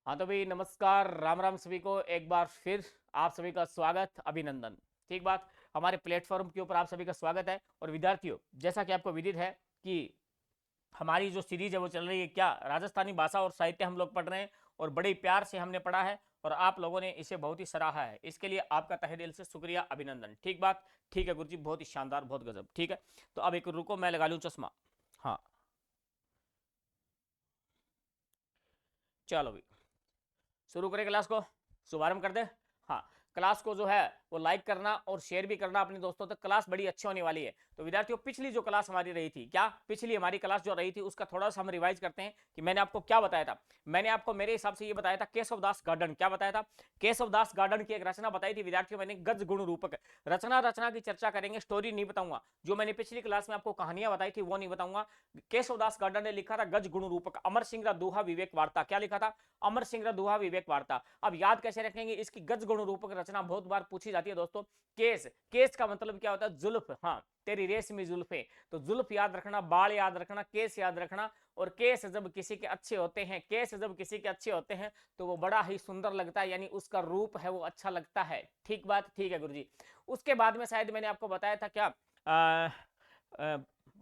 हाँ तो भाई नमस्कार, राम राम सभी को। एक बार फिर आप सभी का स्वागत, अभिनंदन। ठीक बात, हमारे प्लेटफॉर्म के ऊपर आप सभी का स्वागत है। और विद्यार्थियों, जैसा कि आपको विदित है कि हमारी जो सीरीज है वो चल रही है, क्या राजस्थानी भाषा और साहित्य हम लोग पढ़ रहे हैं और बड़े प्यार से हमने पढ़ा है और आप लोगों ने इसे बहुत ही सराहा है। इसके लिए आपका तहे दिल से शुक्रिया, अभिनंदन। ठीक बात, ठीक है गुरुजी, बहुत ही शानदार, बहुत गजब। ठीक है, तो अब एक रुको, मैं लगा लूँ चश्मा। हाँ, चलो भाई शुरू करें क्लास को, शुभारंभ कर दे। हाँ, क्लास को जो है वो लाइक करना और शेयर भी करना अपने दोस्तों तक। क्लास बड़ी अच्छी होने वाली है। तो विद्यार्थियों, पिछली जो क्लास हमारी रही थी, क्या पिछली हमारी क्लास जो रही थी उसका थोड़ा सा हम रिवाइज करते हैं कि मैंने आपको क्या बताया था। मैंने आपको मेरे हिसाब से ये बताया था, केशवदास गार्डन। क्या बताया था? केशवदास गार्डन की एक रचना बताई थी विद्यार्थियों मैंने, गज गुण रूपक। रचना की चर्चा करेंगे, स्टोरी नहीं बताऊंगा। जो मैंने पिछली क्लास में आपको कहानियां बताई थी वो नहीं बताऊंगा। केशवदास गार्डन ने लिखा था गज गुण रूपक, अमर सिंह दोहा विवेक वार्ता। क्या लिखा था? अमर सिंह दोहा विवेक वार्ता। अब याद कैसे रखेंगे? इसकी गज गुण रूपक रचना बहुत बार पूछी जाती है दोस्तों। केस, केस का मतलब क्या होता है? जुल्फ। हाँ, तेरी रेशमी जुल्फे। तो जुल्फ याद रखना, बाल याद रखना, केस याद रखना। और केस जब किसी के अच्छे होते हैं, केस जब किसी के अच्छे होते हैं तो वो बड़ा ही सुंदर लगता है, यानी उसका रूप है वो अच्छा लगता है। ठीक बात, ठीक है गुरुजी। उसके बाद में शायद मैंने आपको बताया था क्या,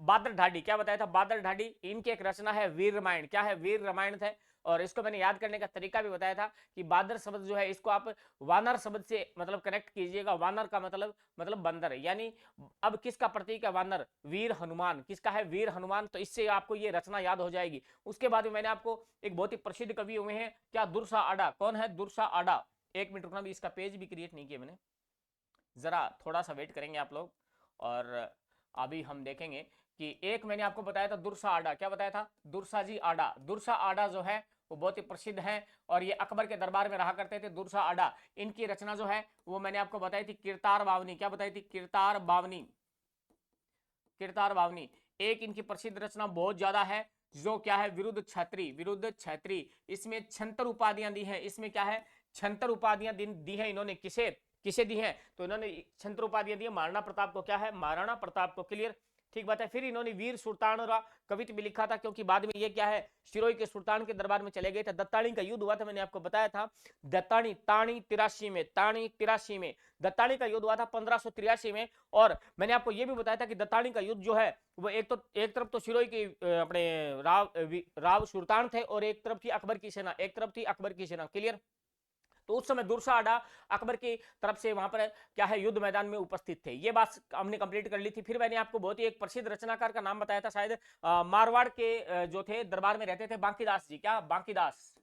बादल ढाडी। क्या बताया था? बादल ढाडी। इनकी एक रचना है वीर रामायण। क्या है? वीर रामायण थे। और इसको मैंने याद करने का तरीका भी बताया था कि बादर शब्द जो है इसको आप वानर शब्द से मतलब कनेक्ट कीजिएगा। वानर का मतलब बंदर, यानी अब किसका प्रतीक है वानर? वीर हनुमान। किसका है? वीर हनुमान। तो इससे आपको ये रचना याद हो जाएगी। उसके बाद में मैंने आपको एक बहुत ही प्रसिद्ध कवि हुए हैं, क्या, दुर्सा आडा। कौन है? दुर्सा आडा। एक मिनट रुकना, भी इसका पेज भी क्रिएट नहीं किया मैंने, जरा थोड़ा सा वेट करेंगे आप लोग। और अभी हम देखेंगे कि एक मैंने आपको बताया था दुर्सा आडा। क्या बताया था? दुर्सा जी आडा। दुर्सा आडा जो है वो बहुत ही प्रसिद्ध है और ये अकबर के दरबार में रहा करते थे। दुर्सा आडा, इनकी रचना जो है वो मैंने आपको बताई थी किरतार बावनी। क्या बताई थी? किरतार बावनी। किरतार बावनी एक इनकी प्रसिद्ध रचना बहुत ज्यादा है, जो क्या है? विरुद्ध छत्री। विरुद्ध छत्री। इसमें छंतर उपाधियां दी हैं। इसमें क्या है? छंतर उपाधियां दी है इन्होंने। किसे किसे दी है? तो इन्होंने छंतर उपाधियां दी है महाराणा प्रताप को। क्या है? महाराणा प्रताप को। क्लियर, ठीक बात है। फिर इन्होंने वीर सुल्तान कवित्व भी लिखा था, क्योंकि बाद में ये क्या है, शिरोई के सुल्तान के दरबार में चले गए थे। दत्तानी का युद्ध हुआ था, मैंने आपको बताया था। दत्तानी ताणी 83 में, ताणी 83 में दत्तानी का युद्ध हुआ था 1583 में। और मैंने आपको यह भी बताया था कि दत्तानी का युद्ध जो है वो एक तरफ तो शिरोई के अपने राव सुल्तान थे और एक तरफ थी अकबर की सेना। एक तरफ थी अकबर की सेना। क्लियर। तो उस समय दुर्सा आडा अकबर की तरफ से वहां पर क्या है, युद्ध मैदान में उपस्थित थे। ये बात हमने कंप्लीट कर ली थी। फिर मैंने आपको बहुत ही एक प्रसिद्ध रचनाकार का नाम बताया था, शायद मारवाड़ के जो थे दरबार में रहते थे, बांकीदास जी। क्या? बांकीदास।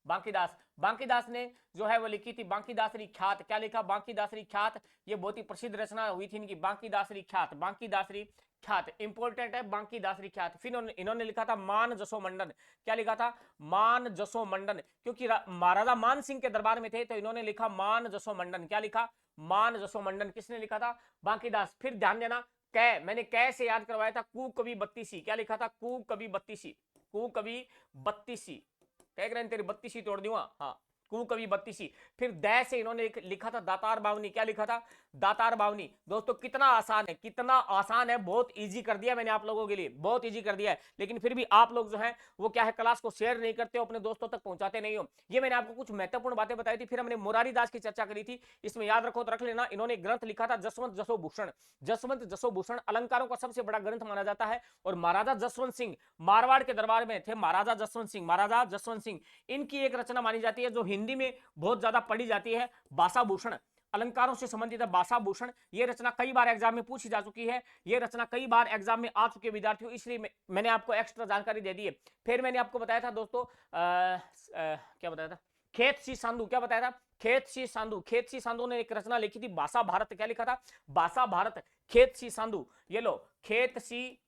बांकीदास। बांकीदास ने जो है वो लिखी थी बांकीदासरी ख्यात। क्या लिखा? बांकीदासरी ख्यात। ये बहुत ही प्रसिद्ध रचना हुई थी इनकी, बांकीदासरी ख्यात। बांकीदासरी ख्यात इंपॉर्टेंट है, बांकीदासरी ख्यात। फिर इन्होंने लिखा था मान जसो मंडन। क्या लिखा था? मान जसो मंडन। क्योंकि महाराजा मान सिंह के दरबार में थे तो इन्होंने लिखा मान जसो मंडन। क्या लिखा? मान जसो मंडन। किसने लिखा था? बांकीदास। फिर ध्यान देना, कै, मैंने कै से याद करवाया था, कू कवि बत्तीसी। क्या लिखा था? कू कवि बत्तीसी। कू कवि बत्तीसी। कह रहे हैं तेरी बत्तीसी तोड़ दूंगा। हाँ, कू कवि बत्तीसी। फिर दै से इन्होंने लिखा था दातार बावनी। क्या लिखा था? दातार बावनी। दोस्तों कितना आसान है, कितना आसान है, बहुत इजी कर दिया मैंने आप लोगों के लिए, बहुत इजी कर दिया है। लेकिन फिर भी आप लोग जो है वो क्या है, क्लास को शेयर नहीं करते हो, अपने दोस्तों तक पहुंचाते नहीं हो। ये मैंने आपको कुछ महत्वपूर्ण बातें बताई थी। फिर हमने मुरारी दास की चर्चा करी थी, इसमें याद रखो तो रख लेना। इन्होंने ग्रंथ लिखा था जसवंत जसो भूषण। जसवंत जसो भूषण अलंकारों का सबसे बड़ा ग्रंथ माना जाता है। और महाराजा जसवंत सिंह मारवाड़ के दरबार में थे, महाराजा जसवंत सिंह, महाराजा जसवंत सिंह, इनकी एक रचना मानी जाती है जो हिंदी में बहुत ज्यादा पढ़ी जाती है, भाषा भूषण। अलंकारों से संबंधित है भाषा भूषण। ये रचना कई बार एग्जाम में पूछी जा चुकी है, ये रचना कई बार एग्जाम में आ चुके विद्यार्थियों, इसलिए मैंने आपको एक्स्ट्रा जानकारी दे दी है। फिर मैंने आपको बताया था दोस्तों, क्या बताया था? खेत सी सांधु। क्या बताया था? खेत सी सांधु। खेत सी सांधु ने एक रचना लिखी थी भाषा भारत। क्या लिखा था? भाषा भारत। खेत सी सांधु। ये लो, खेत सी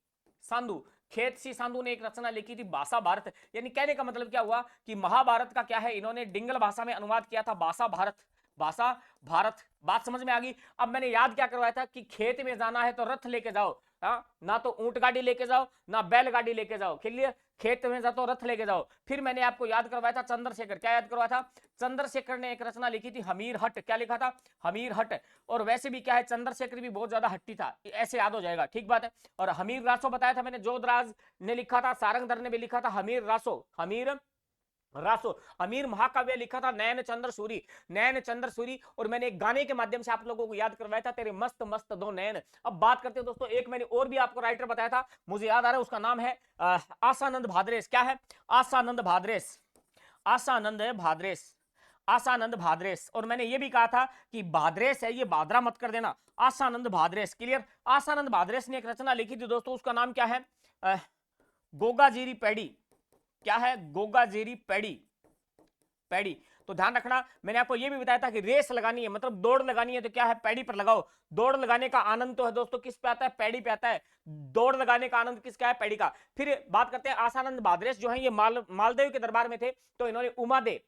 सांधु। खेत सी सांधु ने एक रचना लिखी थी भाषा भारत। यानी कहने का मतलब क्या हुआ कि महाभारत का क्या है, इन्होंने डिंगल भाषा में अनुवाद किया था, भाषा भारत। भाषा भारत। बात समझ में आ गई? अब मैंने याद क्या करवाया था कि खेत में जाना है तो रथ लेके जाओ। ना तो ऊंट गाड़ी लेके जाओ, ना बैल गाड़ी लेके जाओ। क्लियर? खेत में जाओ तो रथ लेके जाओ। फिर मैंने आपको याद करवाया था चंद्रशेखर। क्या याद करवाया था? चंद्रशेखर ने एक रचना लिखी थी हमीर हट। क्या लिखा था? हमीर हट। और वैसे भी क्या है, चंद्रशेखर भी बहुत ज्यादा हट्टी था, ऐसे याद हो जाएगा। ठीक बात है। और हमीर रासो बताया था मैंने, जोधराज ने लिखा था, सारंगधर ने भी लिखा था हमीर रासो। हमीर रासो। अमीर महाकाव्य लिखा था नयन चंद्र सूरी, नयन चंद्र सूरी। और मैंने एक गाने के माध्यम से आप लोगों को याद करवाया था, तेरे मस्त मस्त दो नयन। अब बात करते हैं दोस्तों, एक मैंने और भी आपको राइटर बताया था, मुझे याद आ रहा है, उसका नाम है आसानंद भाद्रेस। क्या है? आसानंद भाद्रेस, आसानंद भाद्रेस, आसानंद भाद्रेस। और मैंने ये भी कहा था कि भाद्रेस है, ये भाद्रा मत कर देना, आसानंद भाद्रेस। क्लियर? आसानंद भाद्रेस ने एक रचना लिखी थी दोस्तों, उसका नाम क्या है? गोगाजीरी पैड़ी। क्या है? गोगाजीरी पैड़ी, पैड़ी। तो ध्यान रखना, मैंने आपको यह भी बताया था कि रेस लगानी है, मतलब दौड़ लगानी है, तो क्या है? पैड़ी पर लगाओ। दौड़ लगाने का आनंद तो है दोस्तों किस पे आता है? पैड़ी पे आता है। दौड़ लगाने का आनंद किसका है? पैड़ी का। फिर बात करते हैं आसानंद भाद्रेस जो है, ये मालदेव के दरबार में थे, तो इन्होंने उमादेव,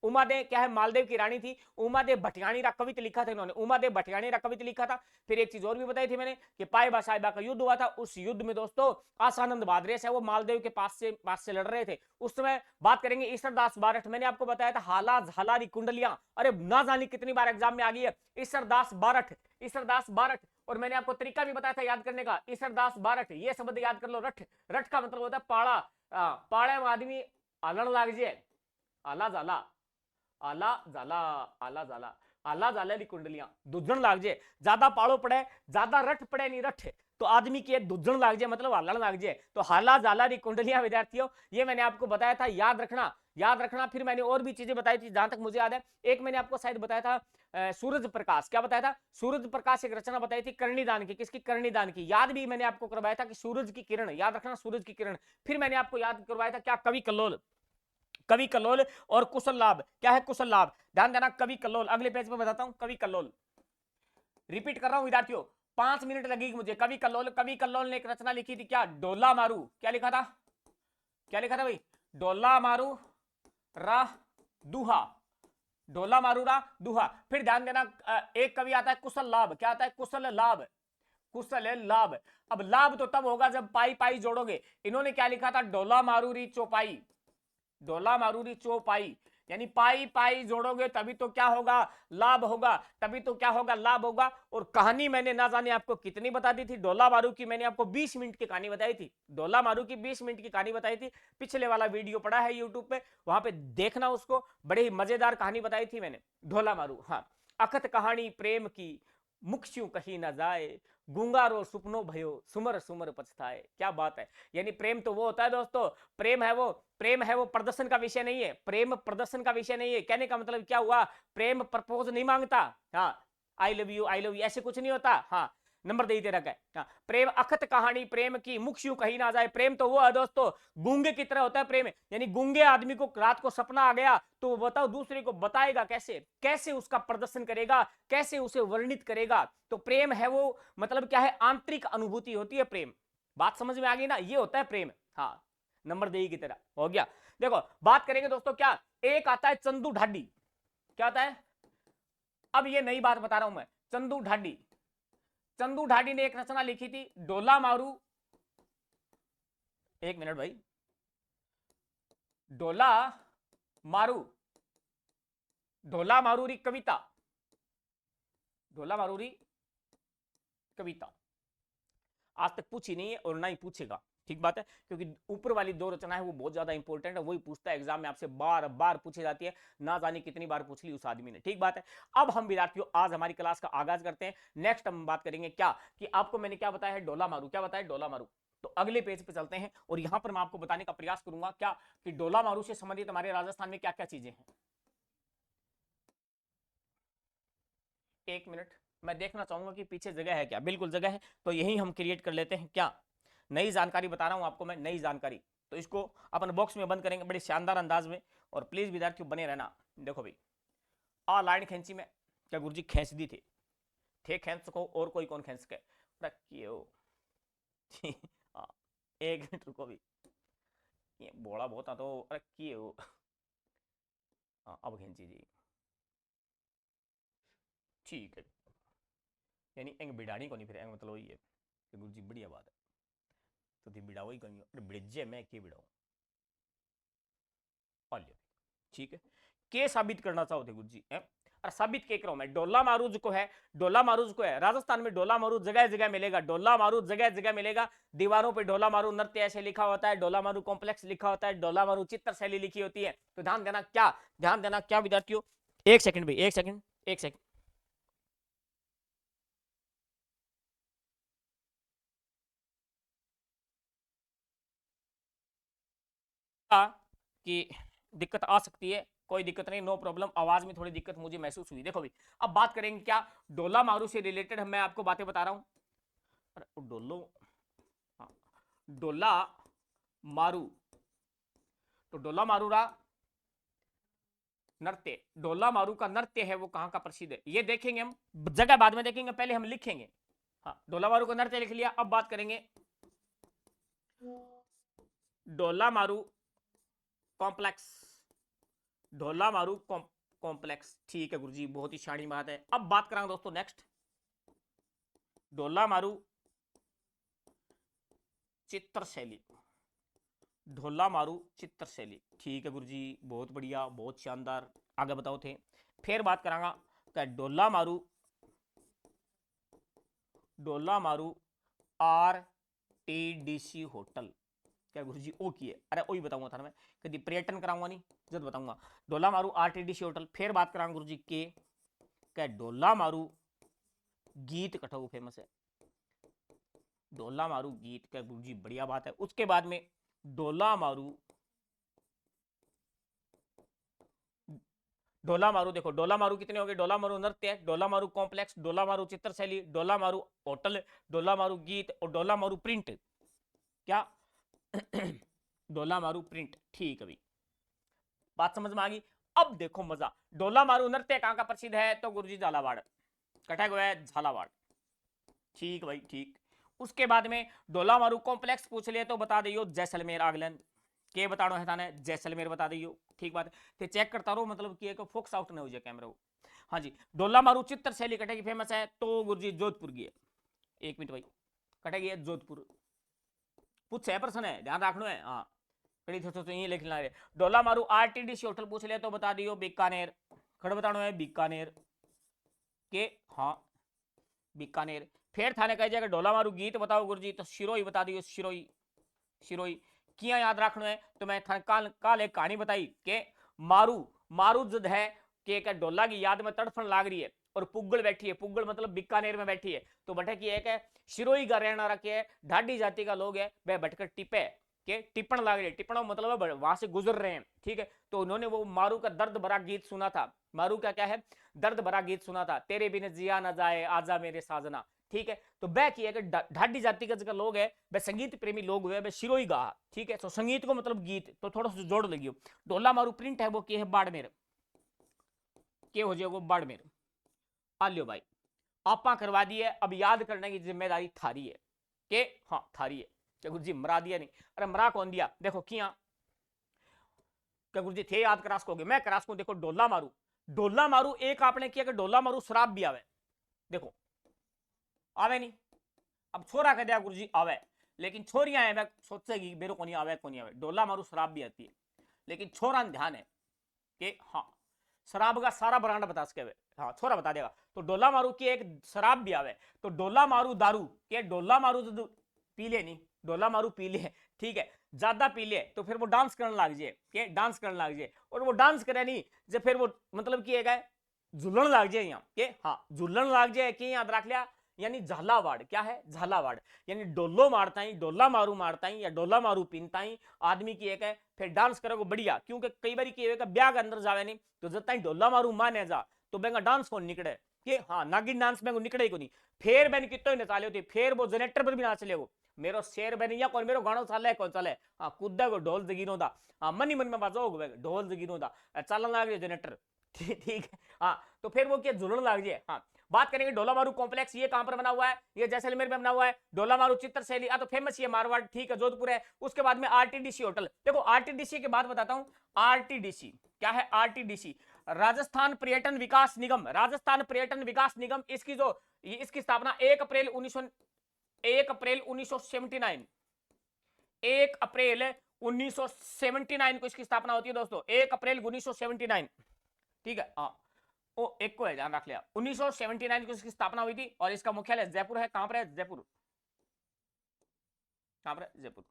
उमादेव क्या है? मालदेव की रानी थी, उमादेव भटियाणी कवित लिखा था इन्होंने, उमादेव भटियाणी कवित लिखा था। फिर एक चीज और भी बताई थी मैंने कि पाइबा साहिबा का युद्ध हुआ था, उस युद्ध में दोस्तों आसानंद भाद्रेस है वो मालदेव के पास से लड़ रहे थे उस समय। बात करेंगे ईश्वरदास बारठ, मैंने आपको बताया था हाला झालारी कुंडलियां, अरे ना जानी कितनी बार एग्जाम में आ गई है। ईश्वरदास बारठ, ईश्वरदास बारठ। और मैंने आपको तरीका भी बताया था याद करने का, ईश्वरदास बारठ, ये शब्द याद कर लो। रठ, रठ का मतलब होता है पाड़ा, पाड़े में आदमी आलण लाग जाए, आला जाला, आला जाला, आला जाला, आला जाले कुंडलियां दुजन लाग जाए, ज्यादा पाड़ो पड़े, ज्यादा रठ पड़े नहीं रठ, तो आदमी की दुजन लाग जाए, मतलब हालण लाग जाए। तो हाला जाला री कुंडलियां विद्यार्थियों, ये मैंने आपको बताया था, याद रखना, याद रखना। फिर मैंने और भी चीजें बताई थी जहां तक मुझे याद है, एक मैंने आपको शायद बताया था सूरज प्रकाश। क्या बताया था? सूरज प्रकाश एक रचना बताई थी कर्णिदान की, किसकी? कर्णिदान की। याद भी मैंने आपको करवाया था कि सूरज की किरण, याद रखना सूरज की किरण। फिर मैंने आपको याद करवाया था क्या? कवि कल्लोल, कवि कल्लोल और कुशल लाभ। क्या है? कुशल लाभ, ध्यान देना, कवि कल्लोल। अगले पेज पे बताता हूं, कवि कल्लोल, रिपीट कर रहा हूं विद्यार्थियों, 5 मिनट लगेगी मुझे। कवि कल्लोल, कवि कल्लोल ने एक रचना लिखी थी, क्या? डोला मारू। क्या लिखा था? क्या लिखा था भाई? डोला मारू रा दुहा, डोला मारू रा दुहा। फिर ध्यान देना, एक कवि आता है कुशल लाभ। क्या आता है? कुशल लाभ, कुशल लाभ। अब लाभ तो तब होगा जब पाई पाई जोड़ोगे। इन्होंने क्या लिखा था? डोला मारूरी चौपाई, डोला मारूरी चौपाई, यानी पाई पाई जोड़ोगे तभी तो क्या होगा? लाभ होगा, तभी तो क्या होगा? लाभ होगा। और कहानी मैंने ना जाने आपको कितनी बता दी थी डोला मारू की, मैंने आपको 20 मिनट की कहानी बताई थी, डोला मारू की 20 मिनट की कहानी बताई थी। पिछले वाला वीडियो पड़ा है यूट्यूब पे, वहां पे देखना उसको, बड़ी ही मजेदार कहानी बताई थी मैंने, ढोला मारू। हाँ, अखत कहानी प्रेम की, मुख कहीं ना जाए, गुंगारो सुपनो भयो, सुमर सुमर पछताए। क्या बात है, यानी प्रेम तो वो होता है दोस्तों, प्रेम है वो, प्रेम है वो प्रदर्शन का विषय नहीं है, प्रेम प्रदर्शन का विषय नहीं है। कहने का मतलब क्या हुआ? प्रेम प्रपोज नहीं मांगता, हाँ, I love you, I love you ऐसे कुछ नहीं होता। हाँ, नंबर दे दे रखा है। हाँ, प्रेम अखत कहानी प्रेम की, मुख यूं कहीं ना जाए। प्रेम तो वो है दोस्तों, गूंगे की तरह होता है प्रेम, यानी गूंगे आदमी को रात को सपना आ गया तो बताओ दूसरे को बताएगा कैसे, कैसे उसका प्रदर्शन करेगा, कैसे उसे वर्णित करेगा। तो प्रेम है वो, मतलब क्या है? आंतरिक अनुभूति होती है प्रेम। बात समझ में आ गई ना? ये होता है प्रेम। हाँ, नंबर दे की तरह हो गया। देखो बात करेंगे दोस्तों, क्या एक आता है चंदू ढाडी। क्या आता है? अब ये नई बात बता रहा हूं मैं, चंदू ढाडी, चंदू ढाडी ने एक रचना लिखी थी डोला मारू, एक मिनट भाई, डोला मारू, ढोला मारूरी कविता, ढोला मारूरी कविता। आज तक पूछी नहीं है और ना ही पूछेगा, ठीक बात है, क्योंकि ऊपर वाली दो रचना है वो बहुत ज्यादा इंपॉर्टेंट है, वही पूछता है एग्जाम में आपसे, बार बार पूछी जाती है, ना जाने कितनी बार पूछ ली उस आदमी ने, ठीक बात है। अब हम विद्यार्थियों आज हमारी क्लास का आगाज करते हैं। नेक्स्ट हम बात करेंगे क्या, कि आपको मैंने क्या बताया है? डोला मारू। क्या बताया? डोला मारू। तो अगले पेज पे चलते हैं और यहां पर मैं आपको बताने का प्रयास करूंगा क्या, कि डोला मारू से संबंधित हमारे राजस्थान में क्या क्या चीजें हैं। एक मिनट, मैं देखना चाहूंगा कि पीछे जगह है क्या। बिल्कुल जगह है, तो यही हम क्रिएट कर लेते हैं क्या, नई जानकारी बता रहा हूं आपको मैं, नई जानकारी। तो इसको अपन बॉक्स में बंद करेंगे बड़े शानदार अंदाज में, और प्लीज विद्यार्थियों बने रहना। देखो भाई, आ लाइन खींची में, क्या गुरुजी खींच दी थी, थे खींच सको और कोई कौन खींच सके, रखियो। एक मिनट रुको भी, ये बोला बहुत तो रखियो। अब खींची जी, ठीक है, यानी एंग बिड़ानी को नहीं, फिर एंग मतलब वही है कि गुरुजी बढ़िया बात है, तो थी बिड़ाओ ही कहीं ब्रिजे मैं के बिड़ाऊं, और ठीक है, के साबित करना चाहो थे गुरुजी, और साबित के करो मैं, डोला मारूज को है, डोला मारूज को है राजस्थान में, डोला मारूज जगह जगह मिलेगा, डोला मारूज जगह जगह मिलेगा। दीवारों पे डोला मारू नृत्य ऐसे लिखा होता है, डोला मारू कॉम्प्लेक्स लिखा होता है, डोला मारू चित्र शैली लिखी होती है। तो ध्यान देना क्या विद्यार्थियों, एक सेकंड भाई, एक सेकंड, एक सेकंड। कि दिक्कत आ सकती है, कोई दिक्कत नहीं, नो प्रॉब्लम, आवाज में थोड़ी दिक्कत मुझे महसूस हुई। देखो भाई, अब बात करेंगे क्या, डोला मारू से रिलेटेड मैं आपको बातें बता रहा हूं। अरे डोलो, हाँ, डोला मारू, तो डोला मारू रहा नृत्य, डोला मारू का नृत्य है वो कहां का प्रसिद्ध है, ये देखेंगे हम, जगह बाद में देखेंगे, पहले हम लिखेंगे। हाँ, डोला मारू का नृत्य लिख लिया। अब बात करेंगे डोला मारू कॉम्प्लेक्स, ढोला मारू कॉम्प्लेक्स, ठीक है गुरुजी, बहुत ही शानी बात है। अब बात करेंगे दोस्तों नेक्स्ट, ढोला मारू चित्र शैली, ढोला मारू चित्र शैली, ठीक है गुरुजी, बहुत बढ़िया, बहुत शानदार, आगे बताओ थे। फिर बात करांगा क्या, डोला मारू RTDC होटल, क्या गुरुजी ओ की है, अरे ओ ही बताऊंगा था मैं, कभी पर्यटन कराऊंगा नहीं, जब बताऊंगा। डोला मारू RTDC होटल। फिर बात करांगा गुरुजी के क्या, डोला मारू गीत कठऊ फेमस है, डोला मारू गीत का गुरुजी बढ़िया बात है। उसके बाद में डोला मारू, डोला मारू, देखो डोला मारू कितने हो गए, डोला मारू नृत्य, डोला मारू कॉम्प्लेक्स, डोला मारू चित्र शैली, डोला मारू होटल, डोला मारू गीत और डोला मारू प्रिंट, क्या डोला मारू प्रिंट, ठीक है भाई, बात समझ में आ गई। अब देखो मजा, डोला मारू नृत्य कहां का प्रसिद्ध है, तो गुरुजी झालावाड़, कटा गया है झालावाड़, ठीक भाई ठीक। उसके बाद में डोला मारू कॉम्प्लेक्स पूछ लिया तो बता दियो जैसलमेर आगलन, के बतानो है थाने, जैसलमेर बता दियो, ठीक बात है। तो चेक करता रहो, मतलब कि एक फोकस आउट ना हो जाए कैमरा। हाँ जी, डोला मारू चित्र शैली कटेगी फेमस है, तो गुरुजी जोधपुर की है, एक मिनट भाई, कटेगी है जोधपुर, पूछ है प्रश्न है, ध्यान रखना है, हाँ कड़ी थो तो ये लिखना है। डोला मारू RTDC होटल पूछ लिया तो बता दियो बीकानेर, खड़ बतानो है बीकानेर के, हाँ बीकानेर। फिर थाने कह जाएगा डोला मारू गीत बताओ गुरुजी, तो शिरोई बता दियो, शिरोई, शिरोई किया याद रखना है, तो मैं काल एक कहानी बताई के मारू, मारू जद है कि डोला की याद में तड़फन लाग रही है और पुग्गल बैठी है, पुग्गल मतलब बीकानेर में बैठी है, तो बटे की एक है शिरोई का रहना रखे, ढाडी जाति का लोग है, वह बैठकर टिपे के टिप्पण लाग रही है, टिप्पण मतलब वहां से गुजर रहे हैं, ठीक है। तो उन्होंने वो मारू का दर्द भरा गीत सुना था, मारू का क्या है, दर्द भरा गीत सुना था, तेरे बिन जिया न जाए आजा मेरे साजना, ठीक है। तो वह की है ढाडी जाति का लोग है, वह संगीत प्रेमी लोग हुए, वह शिरोई गा, ठीक है। तो संगीत को मतलब गीत, तो थोड़ा सा जोड़ लगियो। डोला मारू प्रिंट है वो के है बाड़मेर, के हो जाएगा बाड़मेर, आ लियो भाई, आपा करवा दी है। अब याद करने की जिम्मेदारी थारी है, के हाँ थारी है, क्या गुरु जी मरा दिया नहीं, अरे मरा कौन दिया, देखो किया, क्या गुरु जी थे याद करास को, मैं करास को, देखो डोला मारू, डोला मारू एक आपने किया कि डोला मारू शराब भी आवे, देखो आवे नहीं, अब छोरा कह दिया गुरुजी आवे, लेकिन छोरियां है सोचेगी मेरे को नहीं आवे, को नहीं आवे, डोला मारू शराब भी आती है, लेकिन छोरा ध्यान है कि हाँ शराब का सारा ब्रांड बता सके, हाँ छोरा बता देगा। तो डोला मारू की एक शराब भी आवे, तो डोला मारू दारू के, डोला मारू तो पी ले नहीं, डोला मारू पी ले, ठीक है, ज्यादा पी ले तो फिर वो डांस करने लग जाए, के डांस करने लग जाए, और वो डांस करे नहीं जब फिर वो मतलब कि है झूलन लग जाए यहाँ के, हाँ झूलन लग जाए कि याद रख लिया, यानी झालावाड़, क्या है झालावाड़, यानी डोलो मारता ही, डोला मारू मारता ही या डोला मारू पीनता ही आदमी की एक है, फिर डांस करोगे बढ़िया, क्योंकि कई बार की ब्याह के अंदर जावे नहीं, तो जब तक डोला मारू माने जा तो बेंगा डांस कौन निकले, कि हाँ नागिन डांस में निकले ही को नहीं, फिर मैंने कितो ही नचा लियो, फिर वो जनरेटर पर भी नाच ले, मेरो शेर बनिया कौन मेरो गाना चले कौन चले, हाँ कूदा को ढोल जगीरों दा, हाँ मन ही मन में बाजो ढोल जगीरों दा, चलन लग रही जनरेटर, ठीक है। हाँ तो फिर वो क्या झुलन लग जाए। हाँ बात करेंगे डोला मारू कॉम्प्लेक्स, ये कहां पर बना हुआ है, ये जैसलमेर में बना हुआ है, डोला मारू चित्र शैली तो फेमस ये मारवाड़, ठीक है जोधपुर है। उसके बाद में RTDC होटल, देखो RTDC के बाद बताता हूं, RTDC क्या है, RTDC राजस्थान पर्यटन विकास निगम, राजस्थान पर्यटन विकास निगम, इसकी जो इसकी स्थापना 1 अप्रैल 1979, 1 अप्रैल 1979 को इसकी स्थापना होती है दोस्तों, 1 अप्रैल 1979, ठीक है। हाँ ओ एक को है, ध्यान रख लिया। 1979 को इसकी स्थापना हुई थी और इसका मुख्यालय जयपुर है। कहां पर है? जयपुर। कहां पर है? जयपुर।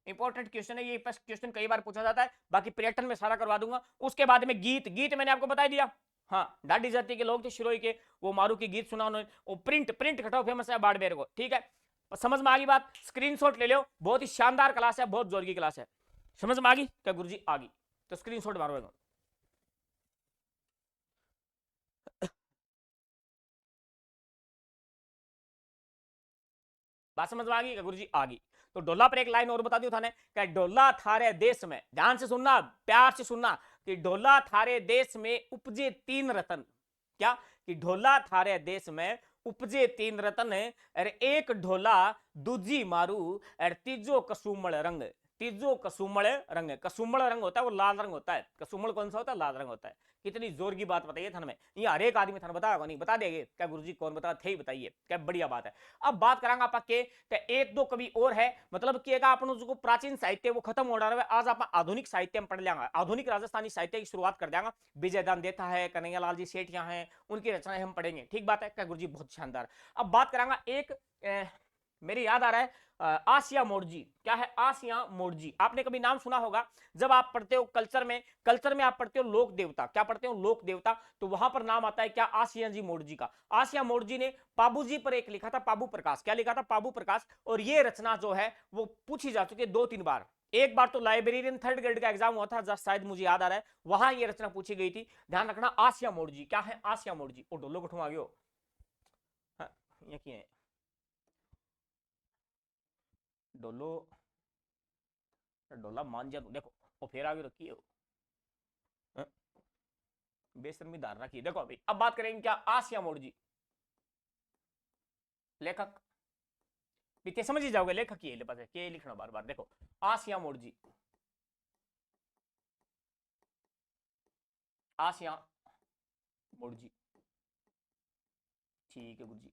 इंपॉर्टेंट क्वेश्चन है ये, फर्स्ट क्वेश्चन कई बार पूछा जाता है। बाकी पर्यटन में सारा करवा दूंगा। उसके बाद में गीत मैंने आपको बता दिया। हाँ, ढाडी जाति के लोग थे शिरोई के, वो मारू के गीत सुना उन्होंने। वो प्रिंट कटाओ फेमस है बाड़मेर को, ठीक है। समझ में आ गई बात? स्क्रीनशॉट ले लो, बहुत ही शानदार क्लास है, बहुत जोर की क्लास है। समझ में आ गई क्या गुरुजी? आ गई तो स्क्रीनशॉट मारो। बात समझ में आ गई क्या गुरुजी? आ गई। तो डोला पर एक लाइन और बता दी थाने, क्या डोला थारे देश में, ध्यान से सुनना, प्यार से सुनना, कि डोला थारे देश में उपजे 3 रतन। क्या? कि ढोला थारे देश में उपजे 3 रतन, अरे एक ढोला दूजी मारू, और तीजो कसुमल रंग। तीजो कसुमल रंग, कसुमल रंग होता है वो लाल रंग होता है। कसुमल कौन सा होता है? लाल रंग होता है। कितनी जोर की बात बताइए थन में, ये हर एक आदमी थन बताएगा नहीं, बता देंगे क्या गुरुजी? कौन बता थे ही बताइए, क्या बढ़िया बात है। अब बात करांगा आप के एक दो कवि और है, मतलब कि अपन जो प्राचीन साहित्य वो खत्म हो रहा है, आज आप आधुनिक साहित्य में पढ़ लेंगे। आधुनिक राजस्थानी साहित्य की शुरुआत कर देंगे। विजयदान देता है, कन्हैयालाल जी सेठिया हैं, उनकी रचनाएं हम पढ़ेंगे, ठीक बात है क्या गुरुजी? बहुत शानदार। अब बात करांगा एक मेरे याद आ रहा है आसिया मोड़जी। क्या है? आसिया मोड़जी, आपने कभी नाम सुना होगा। जब आप पढ़ते हो कल्चर में आप पढ़ते हो लोक देवता, क्या पढ़ते हो? लोक देवता। तो वहां पर नाम आता है क्या? आसिया जी मोड़जी का। आसिया मोड़जी ने पाबू जी पर एक लिखा था, पाबू प्रकाश। क्या लिखा था? पाबू प्रकाश। और ये रचना जो है वो पूछी जा चुकी है 2-3 बार। एक बार तो लाइब्रेरियन 3rd ग्रेड का एग्जाम हुआ था, शायद मुझे याद आ रहा है, वहां ये रचना पूछी गई थी। ध्यान रखना, आसिया मोड़जी। क्या है? आसिया मोड़जी। और डोलो गठू आ गयो। हाँ, ये डोलो, डोला मान जा तू, देखो वो फिर आगे रखी है, बेशर्मी धार रखी। देखो अभी अब बात करेंगे क्या? आसिया मोड़जी लेखक, पीछे समझ ही जाओगे लेखक ये पास है, के लिखना बार बार। देखो आसिया मोड़जी, आसिया मोड़जी, ठीक है गुरुजी,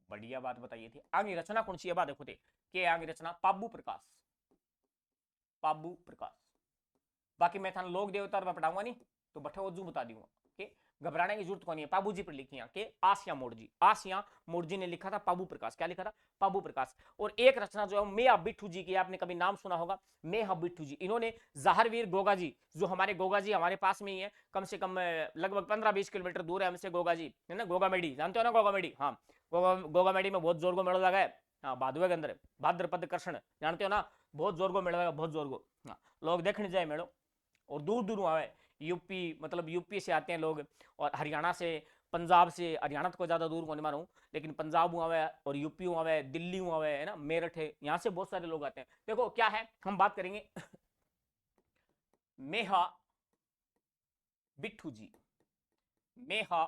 बढ़िया बात बताइए थी। आगे रचना कौन सी है? बात देखो थे के आगे रचना पाबू प्रकाश, पाबू प्रकाश। बाकी मैं था लोक देवता और मैं पढ़ाऊंगा नहीं, तो बठे वजू बता दूंगा कि घबराने की जरूरत नहीं है। पाबू जी पर लिखी है कि आसिया मोड़जी, आसिया मोड़जी ने लिखा था पाबू प्रकाश। क्या लिखा था? पाबू प्रकाश। और एक रचना जो है मेहा बिट्ठू जी की, आपने कभी नाम सुना होगा, मेहा बिट्ठू जी। इन्होंने जाहरवीर गोगा जी, जो हमारे गोगा जी हमारे पास में ही है, कम से कम लगभग 15-20 किलोमीटर दूर है हमसे गोगा जी, है ना। गोगा मेडी जानते हो ना? गोगा मेडी, हाँ, गोगा मेडी में बहुत जोर को मेला लगा है। हाँ, भादवे के अंदर भाद्रपद कृष्ण, जानते हो ना? बहुत जोर को मेला लगा, बहुत जोर को। हाँ, लोग देखने जाए मेड़ो, और दूर दूर आवे। यूपी, मतलब यूपी से आते हैं लोग, और हरियाणा से, पंजाब से। हरियाणा तो कोई ज्यादा दूर को नहीं मानू, लेकिन पंजाब आवे और यूपी आवे, दिल्ली आवे, है ना, मेरठ है, यहाँ से बहुत सारे लोग आते हैं। देखो क्या है, हम बात करेंगे मेहा बिट्ठू जी, मेहा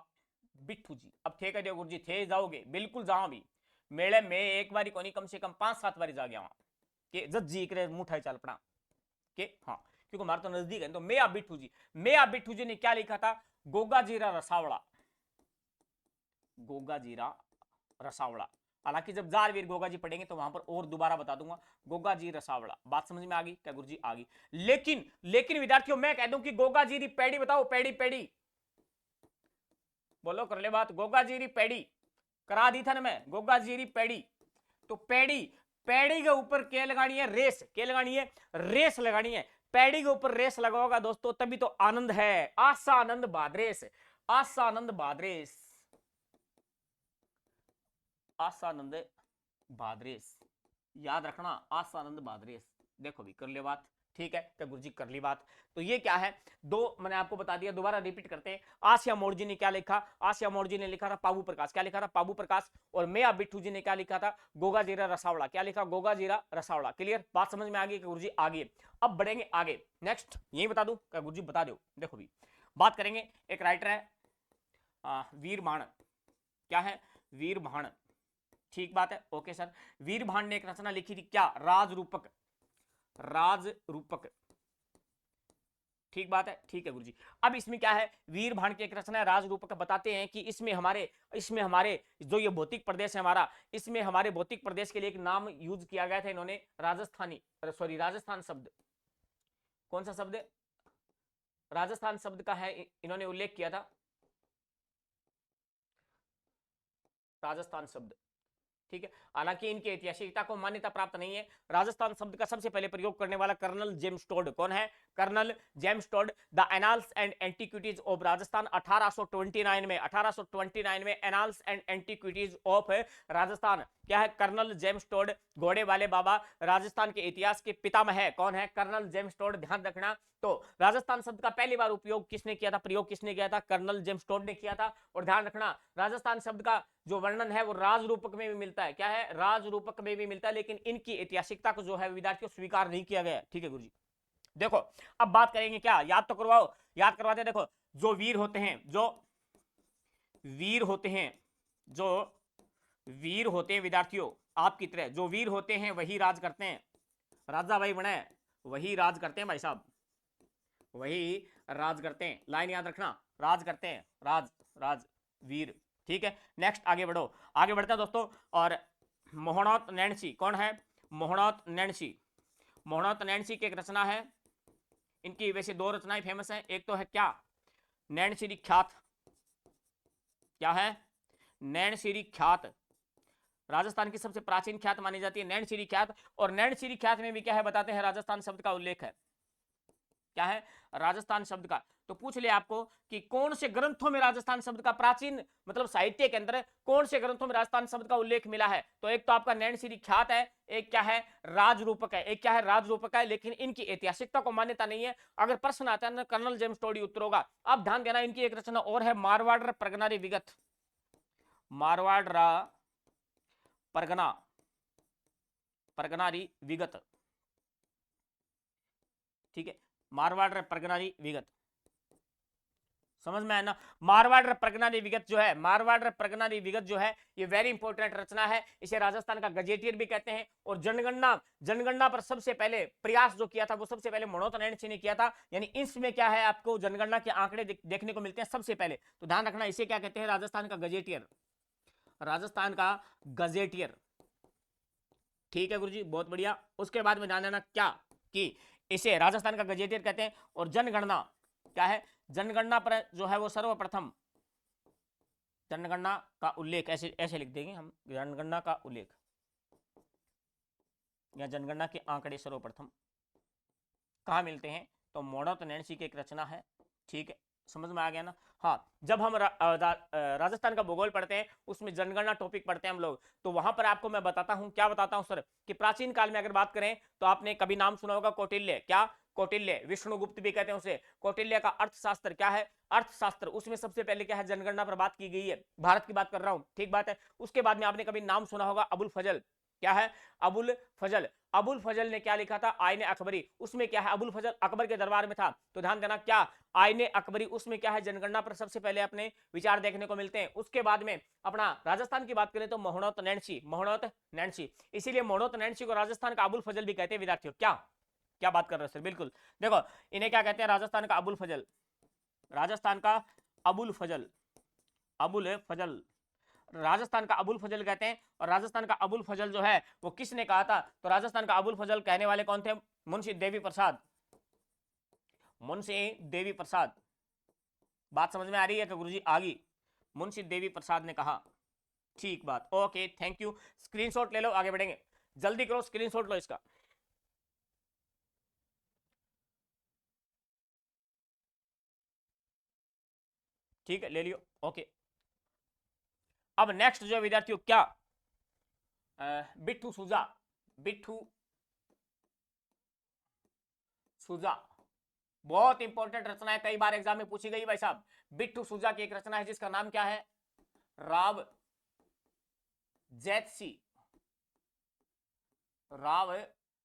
बिट्ठू जी। अब थे कह गुरु जी थे जाओगे? बिल्कुल जाओ भी मेले में एक बारी कोनी, कम से कम 5-7 बारी जा गया वहां के जज जी करे मुठाई चाल पड़ा के। हाँ, क्योंकि हमारा तो नजदीक है। तो मेया बिट्ठू जी, मेया बिट्ठू जी ने क्या लिखा था? गोगा जीरा रसावड़ा, गोगा जीरा रसावड़ा। हालांकि जब जारवीर गोगा जी पढ़ेंगे तो वहां पर और दोबारा बता दूंगा, गोगा जी रसावड़ा। बात समझ में आ गई क्या गुरु जी? आ गई। लेकिन विद्यार्थियों मैं कह दूं कि गोगा जी री पैड़ी बताओ, पैड़ी पैड़ी बोलो, कर ले बात। गोगा जी री पैड़ी करा दी था ना मैं, गोगा जी री पैड़ी। तो पैड़ी, पैड़ी के ऊपर क्या लगानी है? रेस। क्या लगानी है? रेस लगानी है। पैड़ी के ऊपर रेस लगाओगा दोस्तों, तभी तो आनंद है। आशा आनंद बादरेस, आशा आनंद बादरेस, आसानंद बादरेस, याद रखना, आसानंद बादरेस। देखो भी कर ले बात, ठीक है क्या गुरुजी? कर ली बात। तो ये क्या है, दो मैंने आपको बता दिया, दोबारा रिपीट करते हैं। आसिया मोड़जी ने क्या लिखा? आसिया मोड़जी ने लिखा था पाबू प्रकाश। क्या लिखा था? पाबू प्रकाश। और मेया बिट्ठू जी ने क्या लिखा था? गोगा जीरा रसावड़ा। क्या लिखा? गोगा जीरा रसावड़ा। क्लियर? बात समझ में आ गई गुरुजी? आ गई। अब बढ़ेंगे आगे, नेक्स्ट यही बता दूं क्या गुरुजी? बता दो। देखो भी बात करेंगे, एक राइटर है वीर भाण। क्या है? वीर भाण, ठीक बात है, ओके सर। वीर भाण ने एक रचना लिखी थी, क्या? राज रूपक, राज रूपक, ठीक बात है, ठीक है गुरुजी। अब इसमें क्या है? वीर भाण की एक रचना है राज रूपक। बताते हैं कि इसमें हमारे जो ये भौतिक प्रदेश है हमारा, इसमें हमारे भौतिक प्रदेश के लिए एक नाम यूज किया गया था इन्होंने, राजस्थानी, सॉरी राजस्थान शब्द। कौन सा शब्द? राजस्थान शब्द का है इन्होंने उल्लेख किया था, राजस्थान शब्द, ठीक है। हालांकि इनकी ऐतिहासिकता को मान्यता प्राप्त नहीं है। राजस्थान शब्द का सबसे पहले प्रयोग करने वाला कर्नल जेम्स टोड कौन है? Colonel James Tod. The annals and antiquities of Rajasthan 1829 में annals and antiquities of Rajasthan, क्या है? कर्नल जेम्स टोड, घोड़े वाले बाबा, राजस्थान के इतिहास के पितामह है, कौन है? Colonel James Tod. ध्यान रखना, तो राजस्थान शब्द का पहली बार उपयोग किसने किया था, प्रयोग किसने किया था? कर्नल जेम्स टोड ने किया था। और ध्यान रखना, राजस्थान शब्द का जो वर्णन है वो राज रूपक में भी मिलता है, क्या है? राज रूपक में भी मिलता है, लेकिन इनकी ऐतिहासिकता को जो है विद्यार्थियों स्वीकार नहीं किया गया, ठीक है गुरुजी। देखो अब बात करेंगे, क्या याद तो करवाओ, याद करवाते। देखो जो वीर होते हैं, जो वीर होते हैं, जो वीर होते हैं विद्यार्थियों, आपकी तरह जो वीर होते हैं वही राज करते हैं। राजा भाई बने वही राज करते हैं भाई साहब, वही राज करते हैं। लाइन याद रखना, राज करते हैं, राज, राज, वीर, ठीक है। नेक्स्ट आगे बढ़ो, आगे बढ़ते हैं दोस्तों। और मोहनौत नैणसी कौन है? मोहनौत नैणसी, मोहनौत नैणसी की एक रचना है, इनकी वैसे दो रचनाएं फेमस हैं। एक तो है क्या? नैणसीरी ख्यात, क्या है? नैणसीरी ख्यात, राजस्थान की सबसे प्राचीन ख्यात मानी जाती है नैणसीरी ख्यात। और नैणसीरी ख्यात में भी क्या है बताते हैं, राजस्थान शब्द का उल्लेख है, क्या है? राजस्थान शब्द का। तो पूछ ले आपको कि कौन से ग्रंथों में राजस्थान शब्द का, प्राचीन मतलब साहित्य के अंदर कौन से ग्रंथों में राजस्थान शब्द का उल्लेख मिला है? तो एक तो आपका नैणसीरी ख्यात है, एक क्या है? राज रूपक है, एक क्या है? राज रूपक है, लेकिन इनकी ऐतिहासिकता को मान्यता नहीं है। अगर प्रश्न आता है ना, कर्नल जेम्स टोडी उत्तर होगा। अब ध्यान देना, इनकी एक रचना और है, मारवाड़ परगनारी विगत, मारवाड़ परगना, परगनारी विगत, ठीक है। मारवाड़ परगनारी विगत, समझ में आया ना? मारवाड़ परगनारी विगत जो है, मारवाड़ परगनारी विगत जो है, ये वेरी इंपॉर्टेंट रचना है। इसे राजस्थान का गजेटियर भी कहते हैं। और जनगणना, जनगणना पर सबसे पहले प्रयास जो किया था वो सबसे पहले मोहनौत नैणसी ने किया था। यानी इसमें क्या है, आपको जनगणना के आंकड़े देखने को मिलते हैं सबसे पहले। तो ध्यान रखना, इसे क्या कहते हैं? राजस्थान का गजेटियर, राजस्थान का गजेटियर, ठीक है गुरुजी, बहुत बढ़िया। उसके बाद में ध्यान देना क्या, कि इसे राजस्थान का गजेटियर कहते हैं। और जनगणना क्या है? जनगणना पर जो है वो सर्वप्रथम, जनगणना का उल्लेख, ऐसे ऐसे लिख देंगे हम, जनगणना का उल्लेख या जनगणना के आंकड़े सर्वप्रथम कहाँ मिलते हैं? तो मोहनौत नैणसी की एक रचना है, ठीक है। समझ में आ गया ना? हाँ, जब हम राजस्थान का भूगोल पढ़ते हैं उसमें जनगणना टॉपिक पढ़ते हैं हम लोग, तो वहां पर आपको मैं बताता हूं, क्या बताता हूं सर, कि प्राचीन काल में अगर बात करें तो आपने कभी नाम सुना होगा कौटिल्य, क्या? कौटिल्य, विष्णुगुप्त भी कहते हैं उसे। कौटिल्य का अर्थशास्त्र, क्या है? अर्थशास्त्र, उसमें सबसे पहले क्या है? जनगणना पर बात की गई है, भारत की बात कर रहा हूं, ठीक बात है। उसके बाद में आपने कभी नाम सुना होगा अबुल फजल, क्या है? अबुल फजल, अबुल फजल ने क्या लिखा था? आईने अकबरी, उसमें क्या है? अबुल फजल अकबर के दरबार में था। तो ध्यान देना, क्या? आईने अकबरी, उसमें क्या है? जनगणना पर सबसे पहले अपने विचार देखने को मिलते हैं। उसके बाद में अपना राजस्थान की बात करें तो मोहनौत नैणसी, मोहनौत नैणसी, इसीलिए मोहनौत नैणसी को राजस्थान का अबुल फजल भी कहते हैं विद्यार्थियों। क्या क्या बात कर रहे हो सर? बिल्कुल, देखो इन्हें क्या कहते हैं? राजस्थान का अबुल फजल, राजस्थान का अबुल फजल, अबुल फजल, राजस्थान का अबुल फजल कहते हैं। और राजस्थान का अबुल फजल जो है वो किसने कहा था? तो राजस्थान का अबुल फजल कहने वाले कौन थे? मुंशी देवी प्रसाद, मुंशी देवी प्रसाद। बात समझ में आ रही है कि गुरुजी? आ गई, मुंशी देवी प्रसाद ने कहा, ठीक बात, ओके थैंक यू। स्क्रीनशॉट ले लो, आगे बढ़ेंगे, जल्दी करो, स्क्रीनशॉट लो इसका। ठीक है, ले लियो, ओके। अब नेक्स्ट जो विद्यार्थियों, क्या? बिट्ठू सुजा, बिट्ठू सुजा, बहुत इंपॉर्टेंट रचना है, कई बार एग्जाम में पूछी गई भाई साहब। बिट्ठू सुजा की एक रचना है जिसका नाम क्या है? राव जैतसी, राव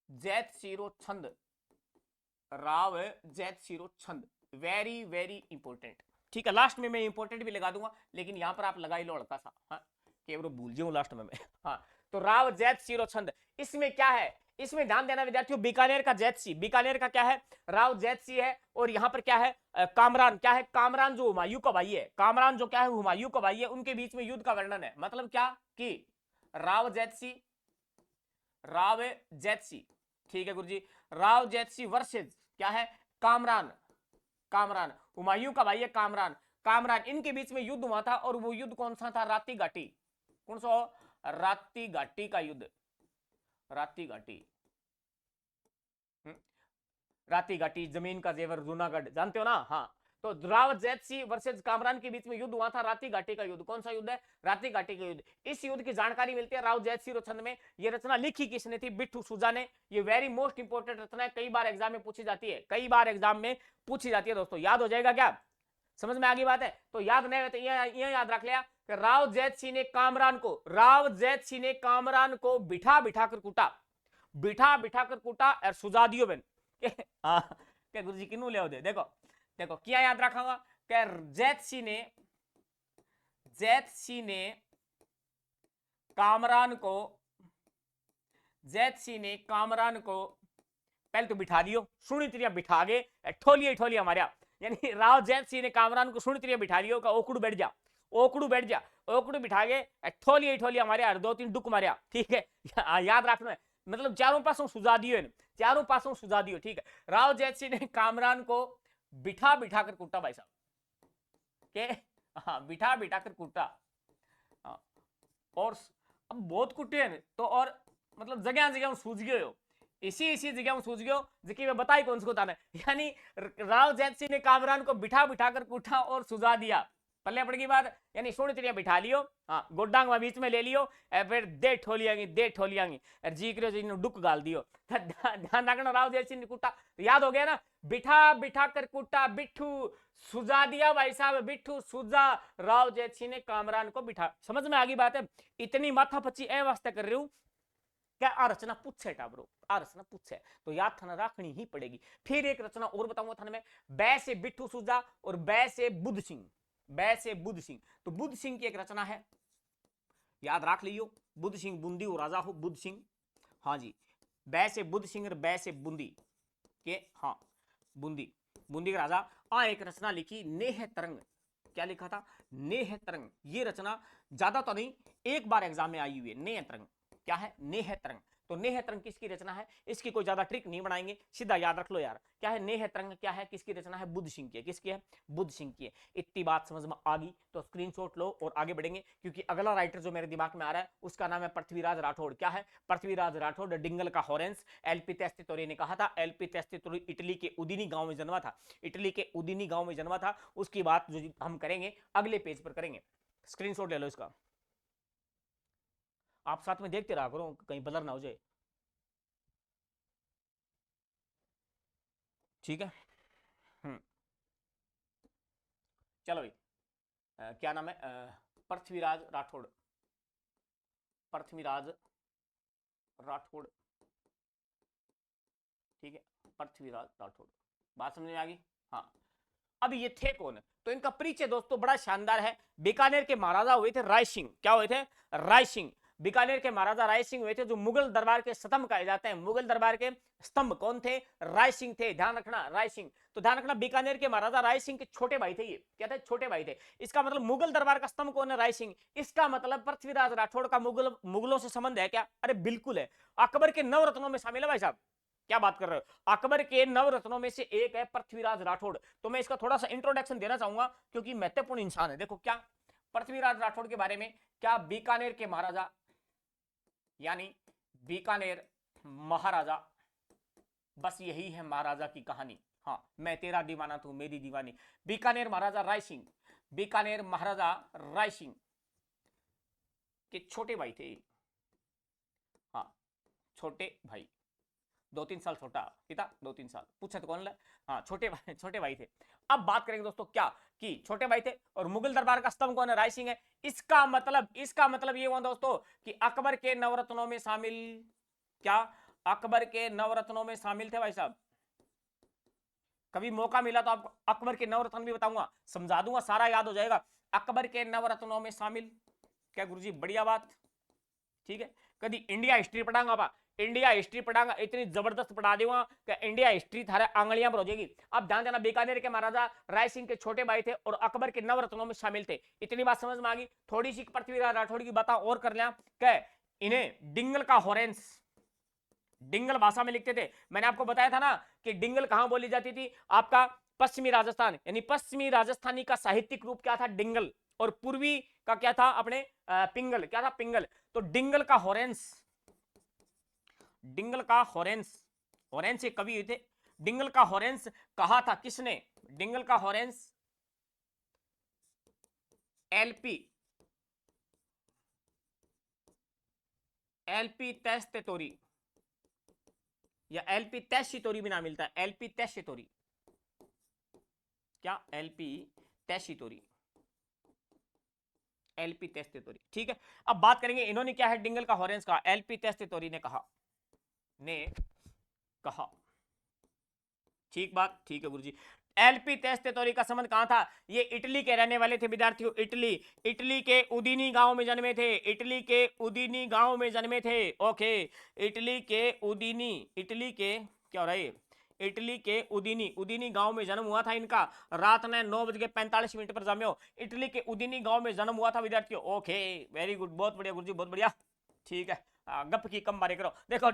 जैतसिरो छंद, राव जैतसिरो छंद, वेरी वेरी इंपॉर्टेंट, ठीक है। लास्ट में मैं इंपॉर्टेंट भी लगा दूंगा, लेकिन यहां पर आप लगा ही लो हल्का सा, हाँ, केवल भूल जाऊं लास्ट में मैं। हाँ, तो राव जैतसिरो छंद, इसमें क्या है? इसमें ध्यान देना विद्यार्थियों, बीकानेर का जैतसी, बीकानेर का क्या है? राव जैतसी है। और यहां पर क्या है? कामरान, क्या है? कामरान जो हुमायूं का भाई है, कामरान जो क्या है? हुमायूं का भाई है, उनके बीच में युद्ध का वर्णन है। मतलब क्या, कि राव जैतसी, राव जैतसी, ठीक है गुरुजी, राव जैतसी वर्सेस क्या है? कामरान, कामरान, हुमायूं का भाई है कामरान। कामरान, इनके बीच में युद्ध हुआ था और वो युद्ध कौन सा था? राती घाटी। कौन सा? राती घाटी का युद्ध, राती घाटी। राती घाटी, जमीन का जेवर, जूनागढ़, जानते हो ना? हाँ। तो राव जैत सिंह वर्सेस कामरान के बीच में युद्ध हुआ था, राती घाटी का युद्ध। कौन सा युद्ध है? राती घाटी का युद्ध। इस युद्ध की जानकारी मिलती है राव जैत सिंह छंद में। ये रचना लिखी किसने थी? बिट्ठू सुजा ने। ये वेरी मोस्ट इंपोर्टेंट रचना है, कई बार एग्जाम में पूछी जाती है, कई बार एग्जाम में पूछी जाती है दोस्तों। याद हो जाएगा क्या? समझ में आगे बात है? तो याद नहीं है तो ये याद रख लिया कि राव जैत सिंह ने कामरान को, राव जैत सिंह ने कामरान को बिठा बिठा कर कूटा, बिठा बिठा कर कूटा और सुजा दियो बन। हाँ, क्या गुरुजी किनू ले दे? देखो देखो क्या याद रखूंगा क्या? जैत सिंह ने कामरान को, जैत सिंह ने कामरान को पहले तो बिठा दियो, सुनी त्रिया बिठा गए, ठोलिए ठोलिया मारिया। यानी राव जैत सिंह ने कामरान को सुनी त्रिया बिठा दियो का ओकड़ू बैठ जा, ओकड़ू बैठ जा, ओकड़ू बिठा गए, ठोलिए ठोलिया मारिया और 2-3 डुक मारिया। ठीक है, याद रखना है, मतलब चारों पासों सुझा दियो, चारों पासों सुझा दियो। ठीक है, राव जैत सिंह ने कामरान को बिठा बिठा कर कूटा भाई साहब के, हाँ बिठा बिठा कर कूटा। और अब बहुत कुटे हैं तो, और मतलब जगह जगह सूझ गए हो, इसी जगह सूझ गयो जिकी मैं बताई कौन सी ताने। यानी राव जैत सिंह ने कामरान को बिठा बिठा कर कूटा और सुझा दिया। पल्ले पड़ गई बात, यानी सोनी तिरिया बिठा लियो, हाँ गोडांग में बीच में ले लियो, फिर दे ठोलियांगी और जी करो जी डुक गाल दियो। ध्यान रखना, राव जैत सिंह ने कूटा, याद हो गया ना? बिठा बिठा कर कूटा, बिट्ठू सुझा दिया भाई साहब, बिट्ठू सुझा, राव जैत सिंह ने कामरान को बिठा। समझ में आ गई बात है? इतनी माथा पच्ची ए वास्ते कर रही हूं क्या आ रचना पूछे टाबरो, आ रचना पूछे तो याद थाना रखनी ही पड़ेगी। फिर एक रचना और बताऊंगा थाने में, बै से बिट्ठू सुजा और बै से बुद्ध सिंह, बै से बुद्ध सिंह। तो बुद्ध सिंह की एक रचना है, याद रख लियो, बुद्ध सिंह बूंदी और राजा हो बुद्ध सिंह। हाँ जी, बै से बुद्ध सिंह और बै से बूंदी के, हाँ बूंदी, बूंदी का राजा। एक रचना लिखी नेह तरंग, क्या लिखा था? नेह तरंग। ये रचना ज्यादा तो नहीं, एक बार एग्जाम में आई हुई है। नेह तरंग क्या है? नेह तरंग। तो नेह तरंग किसकी रचना है? इसकी कोई ज्यादा ट्रिक नहीं बनाएंगे, सीधा याद रख लो यार। क्या है नेह तरंग? क्या है, किसकी रचना है? बुद्ध सिंह की है। किसकी है? बुद्ध सिंह की है। इतनी बात समझ में आ गई तो स्क्रीनशॉट लो और आगे बढ़ेंगे, क्योंकि अगला राइटर जो मेरे दिमाग में आ रहा है उसका नाम है पृथ्वीराज राठौड़। क्या है? पृथ्वीराज राठौड़, डिंगल का हॉरेंस। एलपी तेस्तितोरी ने कहा था, एलपी तेस्तितोरी इटली के उदिनी गांव में जन्मा था, इटली के उदिनी गांव में जन्मा था। उसकी बात जो हम करेंगे अगले पेज पर करेंगे। स्क्रीनशॉट ले लो इसका, आप साथ में देखते रहा करो कहीं ब्लर ना हो जाए। ठीक है, चलो भाई, क्या नाम है? पृथ्वीराज राठौड़, पृथ्वीराज राठौड़। ठीक है, पृथ्वीराज राठौड़, बात समझ में आ गई? हाँ। अब ये थे कौन? तो इनका परिचय दोस्तों बड़ा शानदार है। बीकानेर के महाराजा हुए थे राय सिंह। क्या हुए थे? राय सिंह। बीकानेर के महाराजा राय सिंह हुए थे, जो मुगल दरबार के स्तंभ कहे जाते हैं। मुगल दरबार के स्तंभ कौन थे? राय सिंह थे। ध्यान रखना, राय सिंह। तो ध्यान रखना, बीकानेर के महाराजा राय सिंह के छोटे भाई थे ये। क्या थे? छोटे भाई थे। इसका मतलब मुगल दरबार का स्तंभ कौन है? राय सिंह। इसका मतलब पृथ्वीराज राठौड़ का मुगलों से संबंध है क्या? अरे बिल्कुल है, अकबर के नवरत्नों में शामिल है भाई साहब। क्या बात कर रहे हो? अकबर के नवरत्नों में से एक है पृथ्वीराज राठौड़। तो मैं इसका थोड़ा सा इंट्रोडक्शन देना चाहूंगा, क्योंकि महत्वपूर्ण इंसान है। देखो क्या पृथ्वीराज राठौड़ के बारे में, क्या बीकानेर के महाराजा, यानी बीकानेर महाराजा, बस यही है महाराजा की कहानी। हाँ, मैं तेरा दीवाना तू मेरी दीवानी। बीकानेर महाराजा राय सिंह, बीकानेर महाराजा राय सिंह के छोटे भाई थे। हाँ, छोटे भाई, 2-3 साल छोटा पिता, 2-3 साल पूछा तो कौन ला? हाँ, छोटे भाई थे। अब बात करेंगे दोस्तों क्या कि छोटे भाई थे और मुगल दरबार का स्तंभ कौन है? राय सिंह है। इसका मतलब ये हुआ दोस्तों कि अकबर के नवरत्नों में शामिल, क्या अकबर के नवरत्नों में शामिल थे भाई साहब। कभी मौका मिला तो आपको अकबर के नवरत्न भी बताऊंगा, समझा दूंगा, सारा याद हो जाएगा। अकबर के नवरत्नों में शामिल, क्या गुरुजी? बढ़िया बात। ठीक है, कभी इंडिया हिस्ट्री पढ़ाऊंगा पा, इंडिया हिस्ट्री पढ़ाऊंगा, इतनी जबरदस्त पढ़ा दूंगा कि इंडिया हिस्ट्री थारे आंगलियां पर हो जाएगी। अब ध्यान देना, बीकानेर के महाराजा राय सिंह के छोटे भाई थे और अकबर के नवरत्नों में शामिल थे। इतनी बात समझ में आ गई। थोड़ी सी पृथ्वीराज राठौड़ की बात और कर लिया, क्या इन्हें डिंगल का हॉरेंस, डिंगल भाषा में लिखते थे। मैंने आपको बताया था ना कि डिंगल कहां बोली जाती थी? आपका पश्चिमी राजस्थान यानी पश्चिमी राजस्थानी का साहित्यिक रूप क्या था? डिंगल। और पूर्वी का क्या था? अपने पिंगल। क्या था? पिंगल। तो डिंगल का हॉरेंस, डिंगल का हॉरेंस, हॉरेंस एक कवि हुए थे। डिंगल का हॉरेंस कहा था किसने? डिंगल का हॉरेंस एलपी, एलपी तेस्तोरी या एलपी तेशितोरी भी नाम मिलता है, एलपी तेशितोरी। क्या? L P Tessitori, L P Tessitori. ठीक है, अब बात करेंगे इन्होंने क्या है डिंगल का हॉरेंस कहा, एलपी तेस्तेतोरी ने कहा, ने कहा। ठीक बात, ठीक है गुरुजी। एलपी तेस्तेतोरी का संबंध कहां था? ये इटली के रहने वाले थे विद्यार्थियों, इटली, इटली के उदीनी गांव में जन्मे थे, इटली के उदीनी गांव में जन्मे थे। ओके, इटली के उदीनी, इटली के क्या हो रहा है, इटली के उदीनी, उदीनी गांव में जन्म हुआ था इनका। रात ने 9:45 पर जम्यो, इटली के उदीनी गांव में जन्म हुआ था विद्यार्थियों। ओके, वेरी गुड, बहुत बढ़िया गुरुजी, बहुत बढ़िया। ठीक है, गप की कम बारी करो। देखो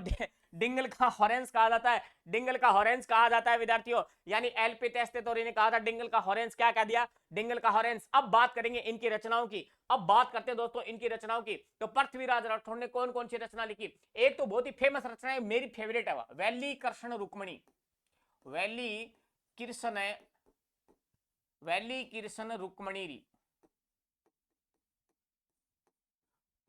डिंगल का हॉरेंस कहा जाता है, डिंगल का हॉरेंस कहा जाता है विद्यार्थियों, यानी एलपी तेस्तेतोरी ने कहा था डिंगल का हॉरेंस। क्या कह दिया? डिंगल का हॉरेंस। अब बात करेंगे इनकी रचनाओं की, अब बात करते हैं दोस्तों इनकी रचनाओं की। तो पृथ्वीराज राठौड़ ने कौन कौन सी रचना लिखी? एक तो बहुत ही फेमस रचना है, मेरी फेवरेट है, वैली कृष्ण रुक्मणी, वैली कृष्ण, वैली कृष्ण रुक्मणी।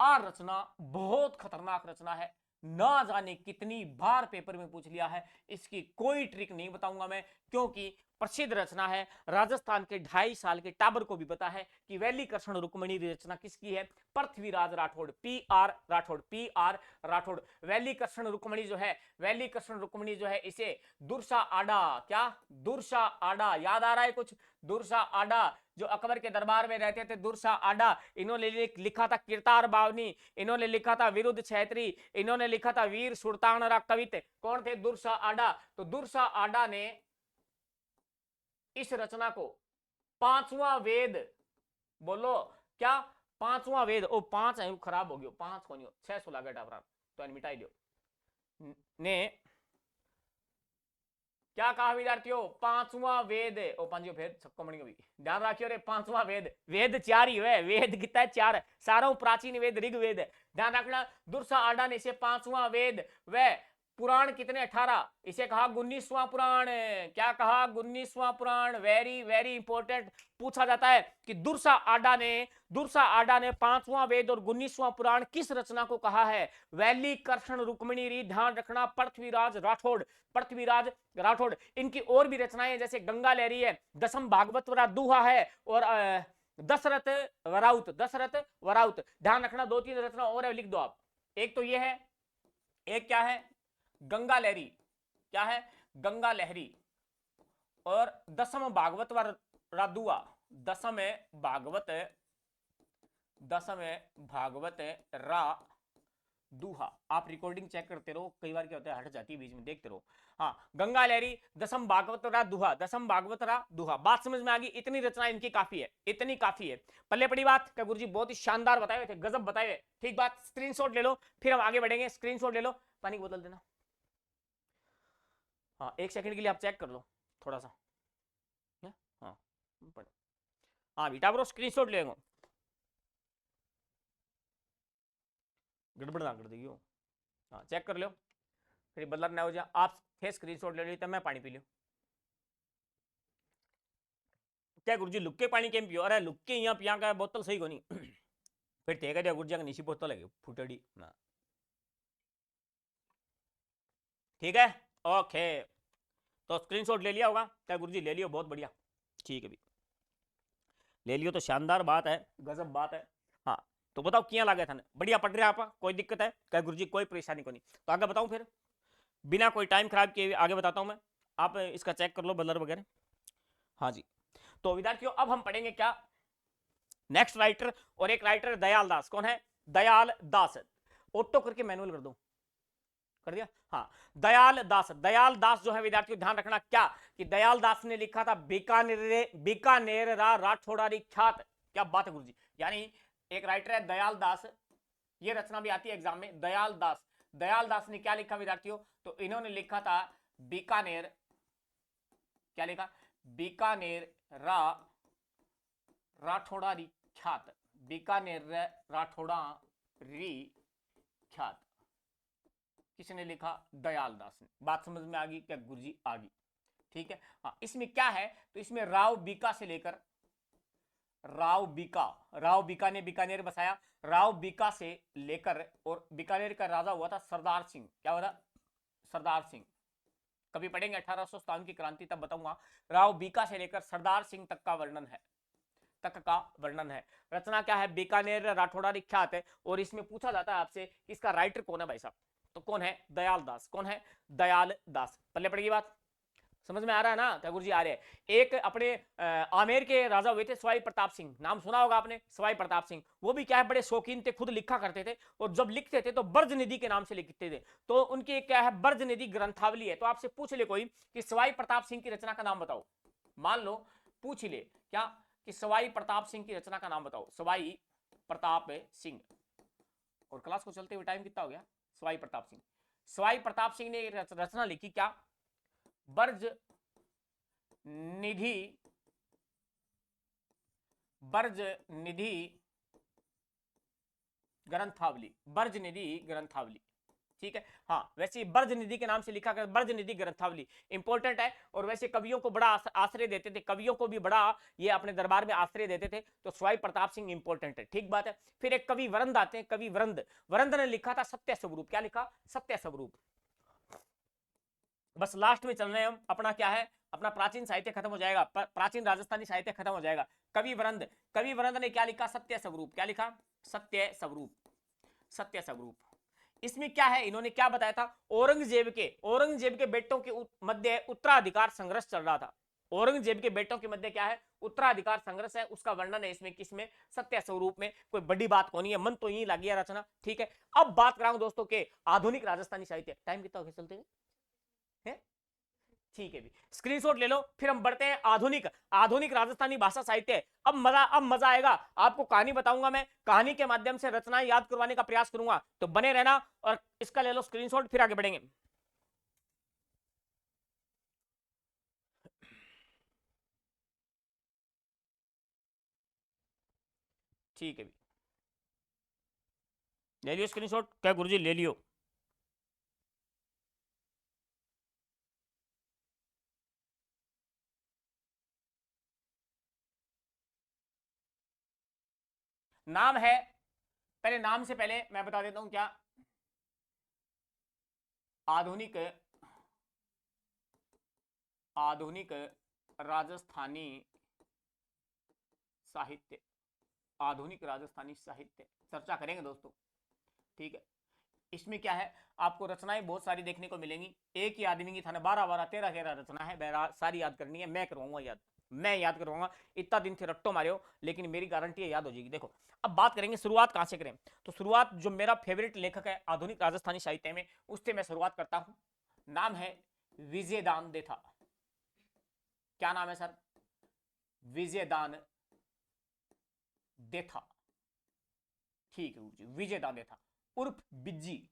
आ रचना बहुत खतरनाक रचना है, ना जाने कितनी बार पेपर में पूछ लिया है, इसकी कोई ट्रिक नहीं बताऊंगा मैं, क्योंकि प्रसिद्ध रचना है। राजस्थान के 2.5 साल के टाबर को भी पता है कि वैली कृष्ण रुक्मणी रचना किसकी है? Prithviraj Rathore, P R Rathore, P R Rathore. Veli Krishna Rukmani जो है, वैली कृष्ण रुक्मणी जो है, इसे दुर्सा आडा, क्या? दुर्सा आडा, याद आ रहा है कुछ? दुर्सा आडा जो अकबर के दरबार में रहते थे, दुर्सा आडा, इन्होंने लिखा था किरतार बावनी, इन्होंने लिखा था विरुद्ध छैत्री, इन्होंने लिखा था वीर सुल्तान कवित। कौन थे? दुर्सा आडा। तो दुर्सा आडा ने इस रचना को पांचवा वेद, बोलो क्या? पांचवा वेद, ओ 5 है, खराब हो गयो, 5 को नहीं, 616 गेट आप तो मिटाई दो ने क्या कहा विद्यार्थियों? पांचवा वेद। ओ पांचवा वेद छक्को मणि भी ध्यान रखियो रे, पांचवा वेद, वेद 4 ही है, वेद कितना है? 4 है, सारा प्राचीन वेद ऋग्वेद है, ध्यान रखना। दुर्सा आडा ने इसे पांचवा वेद व पुराण कितने? 18, इसे कहा 19वां पुराण। क्या कहा? 19वां पुराण। वेरी वेरी इंपॉर्टेंट, पूछा जाता है कि दुर्सा आडा ने 5वां वेद और 19वां पुराण किस रचना को कहा है? वैली कृष्ण रुक्मणी री, ध्यान रखना, पृथ्वीराज राठौड़, पृथ्वीराज राठौड़। इनकी और भी रचनाएं जैसे गंगा लहरी है, दसम भागवत दोहा है, और दशरथ वराउत, दशरथ वराउत। ध्यान रखना, 2-3 रचना और है, लिख दो आप। एक तो ये है, एक क्या है? गंगा लहरी। क्या है? गंगा लहरी। और दसम भागवत दुआ, दसम भागवत, दसम भागवत रा दूहा। आप रिकॉर्डिंग चेक करते रहो, कई बार क्या होता है हट जाती है बीच में, देखते रहो। हाँ, गंगा लहरी, दसम भागवत रा दूहा, दसम भागवत रा दूहा। बात समझ में आ गई? इतनी रचना इनकी काफी है, इतनी काफी है। पल्ले पड़ी बात क्या गुरुजी? बहुत ही शानदार बताए हुए थे, गजब बताए हुए। ठीक बात, स्क्रीनशॉट ले लो, फिर हम आगे बढ़ेंगे। स्क्रीनशॉट ले लो, पानी की बोतल देना। हाँ, 1 सेकंड के लिए आप चेक कर लो थोड़ा सा। हाँ हाँ बेटा ब्रो, स्क्रीनशॉट ले लो, गड़बड़ ना कर देगी वो। हाँ, चेक कर लो, फिर बदलाव ना हो जाए। आप थे स्क्रीनशॉट ले ली तब मैं पानी पी लूँ। क्या गुरुजी लुक्के पानी केम पियो? अरे लुक्के यहाँ पिया का बोतल सही को नहीं फिर तेगा दिया गुरुजी का निशी बोतल है फुटड़ी ना। ठीक है, ओके, तो स्क्रीनशॉट ले लिया होगा क्या गुरुजी? ले लियो, बहुत बढ़िया, ठीक है भी, ले लियो तो शानदार बात है, गजब बात है। हाँ, तो बताओ क्या लगे था? बढ़िया पढ़ रहे आप? कोई दिक्कत है क्या गुरुजी? कोई परेशानी को नहीं, तो आगे बताऊं फिर, बिना कोई टाइम खराब किए आगे बताता हूं मैं। आप इसका चेक कर लो बलर वगैरह। हाँ जी, तो विद्यार्थियों अब हम पढ़ेंगे क्या? नेक्स्ट राइटर, और एक राइटर दयाल दास। कौन है? दयाल दास। ऑटो करके मैनुअल कर दो, कर दिया? हाँ, दयाल दास। दयाल दास जो है विद्यार्थियों ध्यान रखना क्या, कि दयाल दास ने लिखा था बीकानेर, बीकानेर राठौड़ारी ख्यात। क्या बात है गुरुजी, यानी एक राइटर है दयाल दास, ये रचना भी आती है एग्जाम में, दयाल दास। दयाल दास ने क्या लिखा विद्यार्थियों? तो इन्होंने लिखा था बीकानेर, क्या लिखा? बीकानेर राठौड़ारी ख्यात, बीकानेर राठौड़ारी ख्यात किसने लिखा? दयाल दास ने। बात समझ में आ गई क्या गुरुजी? आ गई, ठीक है। हाँ, इसमें क्या है तो इसमें राव बीका से लेकर राव बीका ने बीकानेर बसाया, राव बीका से लेकर, और बीकानेर का राजा हुआ था सरदार सिंह। क्या हुआ था? सरदार सिंह। कभी पढ़ेंगे 1857 की क्रांति, तब बताऊंगा। राव बीका से लेकर सरदार सिंह तक का वर्णन है। रचना क्या है? बीकानेर राठौड़ारी ख्यात है। और इसमें पूछा जाता है आपसे इसका राइटर कौन है भाई साहब, तो कौन है? दयाल दास। कौन है? दयाल दास। पल्ले पड़ेगी बात, समझ में आ रहा है ना? ठाकुर जी आ रहे हैं। एक अपने आमेर के राजा हुए थे सवाई प्रताप सिंह, नाम सुना होगा आपने, सवाई प्रताप सिंह। वो भी क्या है, बड़े शौकीन थे, खुद लिखा करते थे, और जब लिखते थे तो ब्रज निधि के नाम से लिखते थे। तो उनकी क्या है, ब्रज निधि ग्रंथावली है। तो आपसे पूछ ले कोई कि सवाई प्रताप सिंह की रचना का नाम बताओ, मान लो पूछ ले क्या कि सवाई प्रताप सिंह की रचना का नाम बताओ, सवाई प्रताप सिंह। और क्लास को चलते हुए टाइम कितना हो गया? सवाई प्रताप सिंह ने रचना लिखी क्या? ब्रज निधि ग्रंथावली, ठीक है। हाँ, वैसे ब्रज निधि के नाम से लिखा गया, ब्रज निधि ग्रंथावली इंपॉर्टेंट है। और वैसे कवियों को बड़ा आश्रय देते थे, कवियों को भी बड़ा ये अपने दरबार में आश्रय देते थे, तो सवाई प्रताप सिंह इंपॉर्टेंट है, ठीक बात है। फिर एक कवि वरंद आते हैं, कवि वरंद ने लिखा था सत्य स्वरूप। क्या लिखा? सत्य स्वरूप। बस लास्ट में चल रहे हैं हम, अपना क्या है, अपना प्राचीन साहित्य खत्म हो जाएगा, प्राचीन राजस्थानी साहित्य खत्म हो जाएगा। कवि वरंद ने क्या लिखा? सत्य स्वरूप। क्या लिखा? सत्य स्वरूप। इसमें क्या है, इन्होंने क्या बताया था? औरंगजेब के बेटों के मध्य उत्तराधिकार संघर्ष चल रहा था। औरंगजेब के बेटों के मध्य क्या है? उत्तराधिकार संघर्ष है, उसका वर्णन है इसमें। किसमें? सत्य स्वरूप में। कोई बड़ी बात कौन है, मन तो यही लगी है रचना, ठीक है। अब बात कर रहा हूं दोस्तों के आधुनिक राजस्थानी साहित्य। टाइम कितना हो गया, चलते हैं, ठीक है भी, स्क्रीनशॉट ले लो। फिर हम बढ़ते हैं आधुनिक राजस्थानी भाषा साहित्य। अब मजा आएगा आपको। कहानी बताऊंगा मैं, कहानी के माध्यम से रचनाएं याद करवाने का प्रयास करूंगा, तो बने रहना और इसका ले लो स्क्रीनशॉट, फिर आगे बढ़ेंगे। ठीक है भी, ले लियो स्क्रीनशॉट। क्या गुरुजी? ले लियो। नाम है, पहले नाम से पहले मैं बता देता हूं क्या, आधुनिक राजस्थानी साहित्य। आधुनिक राजस्थानी साहित्य चर्चा करेंगे दोस्तों, ठीक है। इसमें क्या है, आपको रचनाएं बहुत सारी देखने को मिलेंगी। एक ही आदमी की थाने 12 13 रचना है, सारी याद करनी है। मैं करवाऊंगा याद, मैं याद करवाऊंगा। इतना दिन थे रट्टो मारे हो, लेकिन मेरी गारंटी है याद हो जाएगी। देखो, अब बात करेंगे शुरुआत कहां से करें, तो शुरुआत जो मेरा फेवरेट लेखक है आधुनिक राजस्थानी साहित्य में, उससे मैं शुरुआत करता हूं। नाम है विजयदान देथा। क्या नाम है सर? विजयदान देथा, ठीक है। विजयदान देथा उर्फ बिज्जी,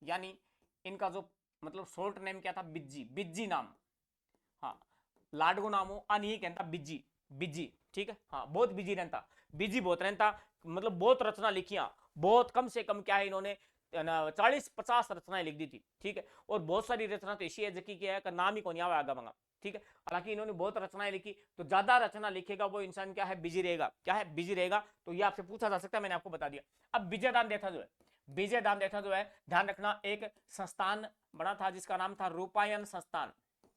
यानी इनका जो मतलब शॉर्ट नेम क्या था? बिज्जी नाम। हाँ, लाडगो नाम हो नहीं कहता, बिज्जी, ठीक है। हाँ, बहुत बिजी रहता, बिजी बहुत रहता, मतलब बहुत रचना लिखियां, बहुत कम से कम क्या है, इन्होंने 40-50 रचनाएं लिख दी थी, ठीक है। और बहुत सारी रचना तो ऐसी है जबकि क्या है, नाम ही कौन आगा मंगा, ठीक है। हालांकि इन्होंने बहुत रचनाएं लिखी, तो ज्यादा रचना लिखेगा वो इंसान क्या है, बिजी रहेगा। क्या है? बिजी रहेगा। तो ये आपसे पूछा जा सकता है, मैंने आपको बता दिया। अब विजयदान देथा जो है, ध्यान रखना, एक संस्थान बना था जिसका नाम था रूपायन संस्थान।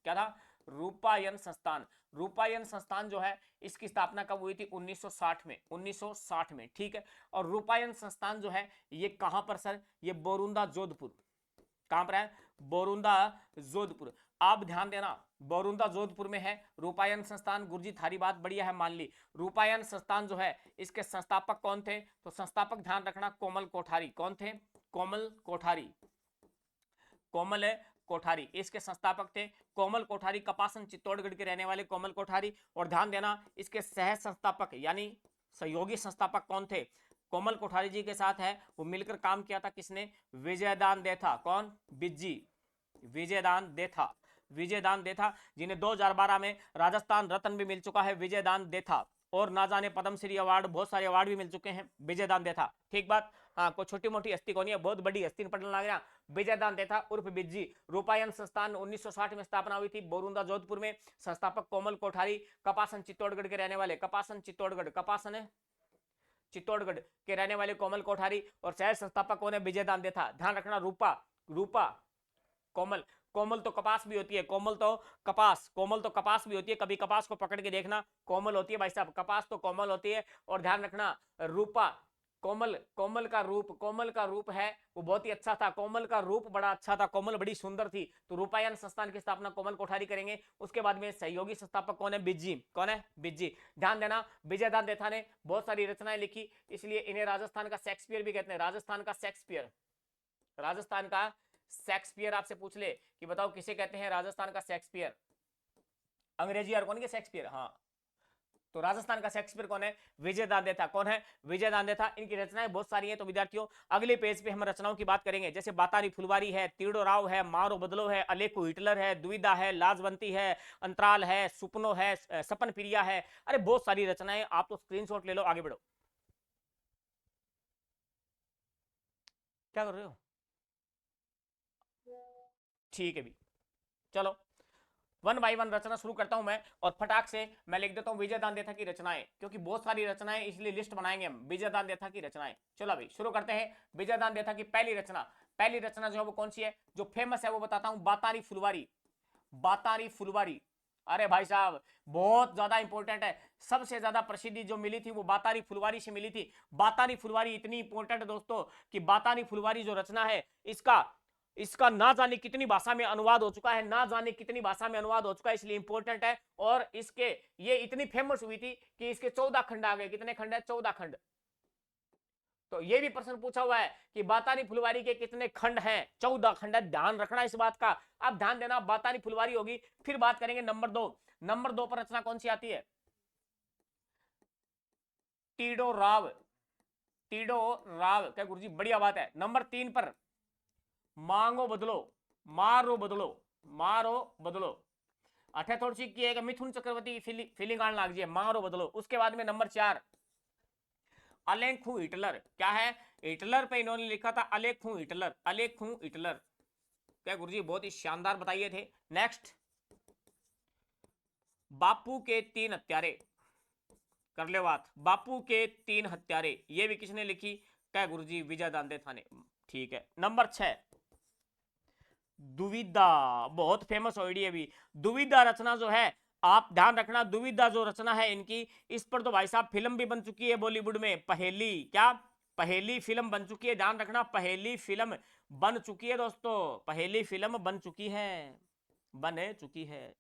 क्या था? रूपायन संस्थान जो है, इसकी स्थापना कब हुई थी? 1960 में, ठीक है। और रूपायन संस्थान जो है ये कहां पर सर? ये बोरुंदा जोधपुर। कहां पर है? बोरुंदा जोधपुर। आप ध्यान देना, बोरुंदा जोधपुर में है रूपायन संस्थान। गुरुजी थारी बात बढ़िया है, मान ली। रूपायन संस्थान जो है, इसके संस्थापक कौन थे? तो संस्थापक ध्यान रखना, कोमल कोठारी। कौन थे? कोमल कोठारी इसके संस्थापक थे। कोमल कोठारी कपासन चित्तौड़गढ़ के रहने वाले कोमल कोठारी। और ध्यान देना, इसके सह संस्थापक यानी सहयोगी संस्थापक कौन थे? कोमल कोठारी जी के साथ है वो मिलकर काम किया था। किसने? विजयदान देथा। कौन? बिज्जी, विजयदान देथा। विजयदान देथा, जिन्हें 2012 में राजस्थान रत्न भी मिल चुका है विजयदान देथा, और ना जाने पद्मश्री अवार्ड, बहुत सारे अवार्ड भी मिल चुके हैं विजयदान देथा। ठीक बात। हाँ, कोई छोटी मोटी हस्ती को नहीं है, बहुत बड़ी हस्ती पढ़ने लग रहा। विजयदान देथा उर्फ बिज्जी, रूपायन संस्थान 1960 में स्थापना हुई थी बोरुंदा जोधपुर में। संस्थापक कोमल कोठारी, कपासन चित्तौड़गढ़ के रहने वाले, कपासन चित्तौड़गढ़, कपासन है चित्तौड़गढ़ के रहने वाले कोमल कोठारी, और शहर संस्थापक कौन है? विजयदान देथा। ध्यान रखना, रूपा रूपा कोमल, कोमल तो कपास भी होती है, कोमल तो कपास, कोमल तो कपास भी होती है, कभी कपास को पकड़ के देखना, कोमल होती है भाई साहब, कपास तो कोमल होती है। और ध्यान रखना रूपा कोमल, कोमल का रूप, कोमल का रूप है वो बहुत ही अच्छा था, कोमल का रूप बड़ा अच्छा था, कोमल बड़ी सुंदर थी। तो रूपायन संस्थान की स्थापना कोमल कोठारी करेंगे। उसके बाद में सहयोगी संस्थापक कौन है? बिज्जी। कौन है? बिज्जी। ध्यान देना, विजयदान देथा ने बहुत सारी रचनाएं लिखी, इसलिए इन्हें राजस्थान का शेक्सपियर भी कहते हैं। राजस्थान का शेक्सपियर, राजस्थान का शेक्सपियर। आपसे पूछ ले कि बताओ किसे कहते हैं राजस्थान का शेक्सपियर? अंग्रेजी और कौन के शेक्सपियर? हाँ, तो राजस्थान का शेक्सपियर कौन है? विजयदान देथा। कौन है? विजयदान देथा। इनकी रचनाएं बहुत सारी हैं। तो विद्यार्थियों, अगले पेज पे हम रचनाओं की बात करेंगे, जैसे बातारी फुलवारी है, तीड़ो राव है, मारो बदलो है, अलेखो हिटलर है, दुविधा है, लाजवंती है, अंतराल है, सुपनो है, सपन प्रिया है। अरे बहुत सारी रचनाएं, आप तो स्क्रीनशॉट ले लो, आगे बढ़ो। क्या कर रहे हो? ठीक है भी, चलो वन बाई वन रचना शुरू करता हूं मैं, और फटाक से मैं लिख देता हूं विजयदान देथा की रचनाएं, क्योंकि बहुत सारी रचनाएं, इसलिए लिस्ट बनाएंगे हम विजयदान देथा की रचनाएं। चलो अभी शुरू करते हैं। विजयदान देथा की पहली रचना, पहली रचना जो है वो कौन सी है, जो फेमस है वो बताता हूं, बातारी फुलवारी। बातारी फुलवारी, अरे भाई साहब बहुत ज्यादा इंपॉर्टेंट है, सबसे ज्यादा प्रसिद्धि जो मिली थी वो बातारी फुलवारी से मिली थी। बातारी फुलवारी इतनी इंपॉर्टेंट दोस्तों कि बातारी फुलवारी जो रचना है, इसका ना जाने कितनी भाषा में अनुवाद हो चुका है, ना जाने कितनी भाषा में अनुवाद हो चुका है, इसलिए इंपॉर्टेंट है। और इसके ये इतनी फेमस हुई थी कि इसके 14 खंड आ गए। कितने खंड है? 14 खंड। तो ये भी प्रश्न पूछा हुआ है कि बातारी फुलवारी के कितने खंड हैं? 14 खंड है। ध्यान रखना इस बात का। अब ध्यान देना, बातारी फुलवारी होगी। फिर बात करेंगे नंबर 2। नंबर 2 पर रचना कौन सी आती है? तीडो राव। तीडो राव, क्या गुरुजी बढ़िया बात है। नंबर 3 पर मांगो बदलो, मारो बदलो, मारो बदलो। अठे थोड़ी सी की है मिथुन चक्रवर्ती फीलिंग आने लग जाए, मारो बदलो। उसके बाद में नंबर 4 अलेखू हिटलर। क्या है? हिटलर पे इन्होंने लिखा था अलेखू हिटलर, अलेखू हिटलर। क्या गुरुजी बहुत ही शानदार बताइए थे। नेक्स्ट, बापू के 3 हत्यारे। कर ले बात, बापू के 3 हत्यारे, ये भी किसने लिखी? क्या गुरुजी? विजयदान देथा ने। ठीक है। नंबर 6 दुविधा, बहुत फेमस हो है अभी। दुविधा रचना जो है, आप ध्यान रखना, दुविधा जो रचना है इनकी, इस पर तो भाई साहब फिल्म भी बन चुकी है बॉलीवुड में। पहेली, क्या पहेली फिल्म बन चुकी है? ध्यान रखना, पहेली फिल्म बन चुकी है दोस्तों, पहेली फिल्म बन चुकी है, बन चुकी है।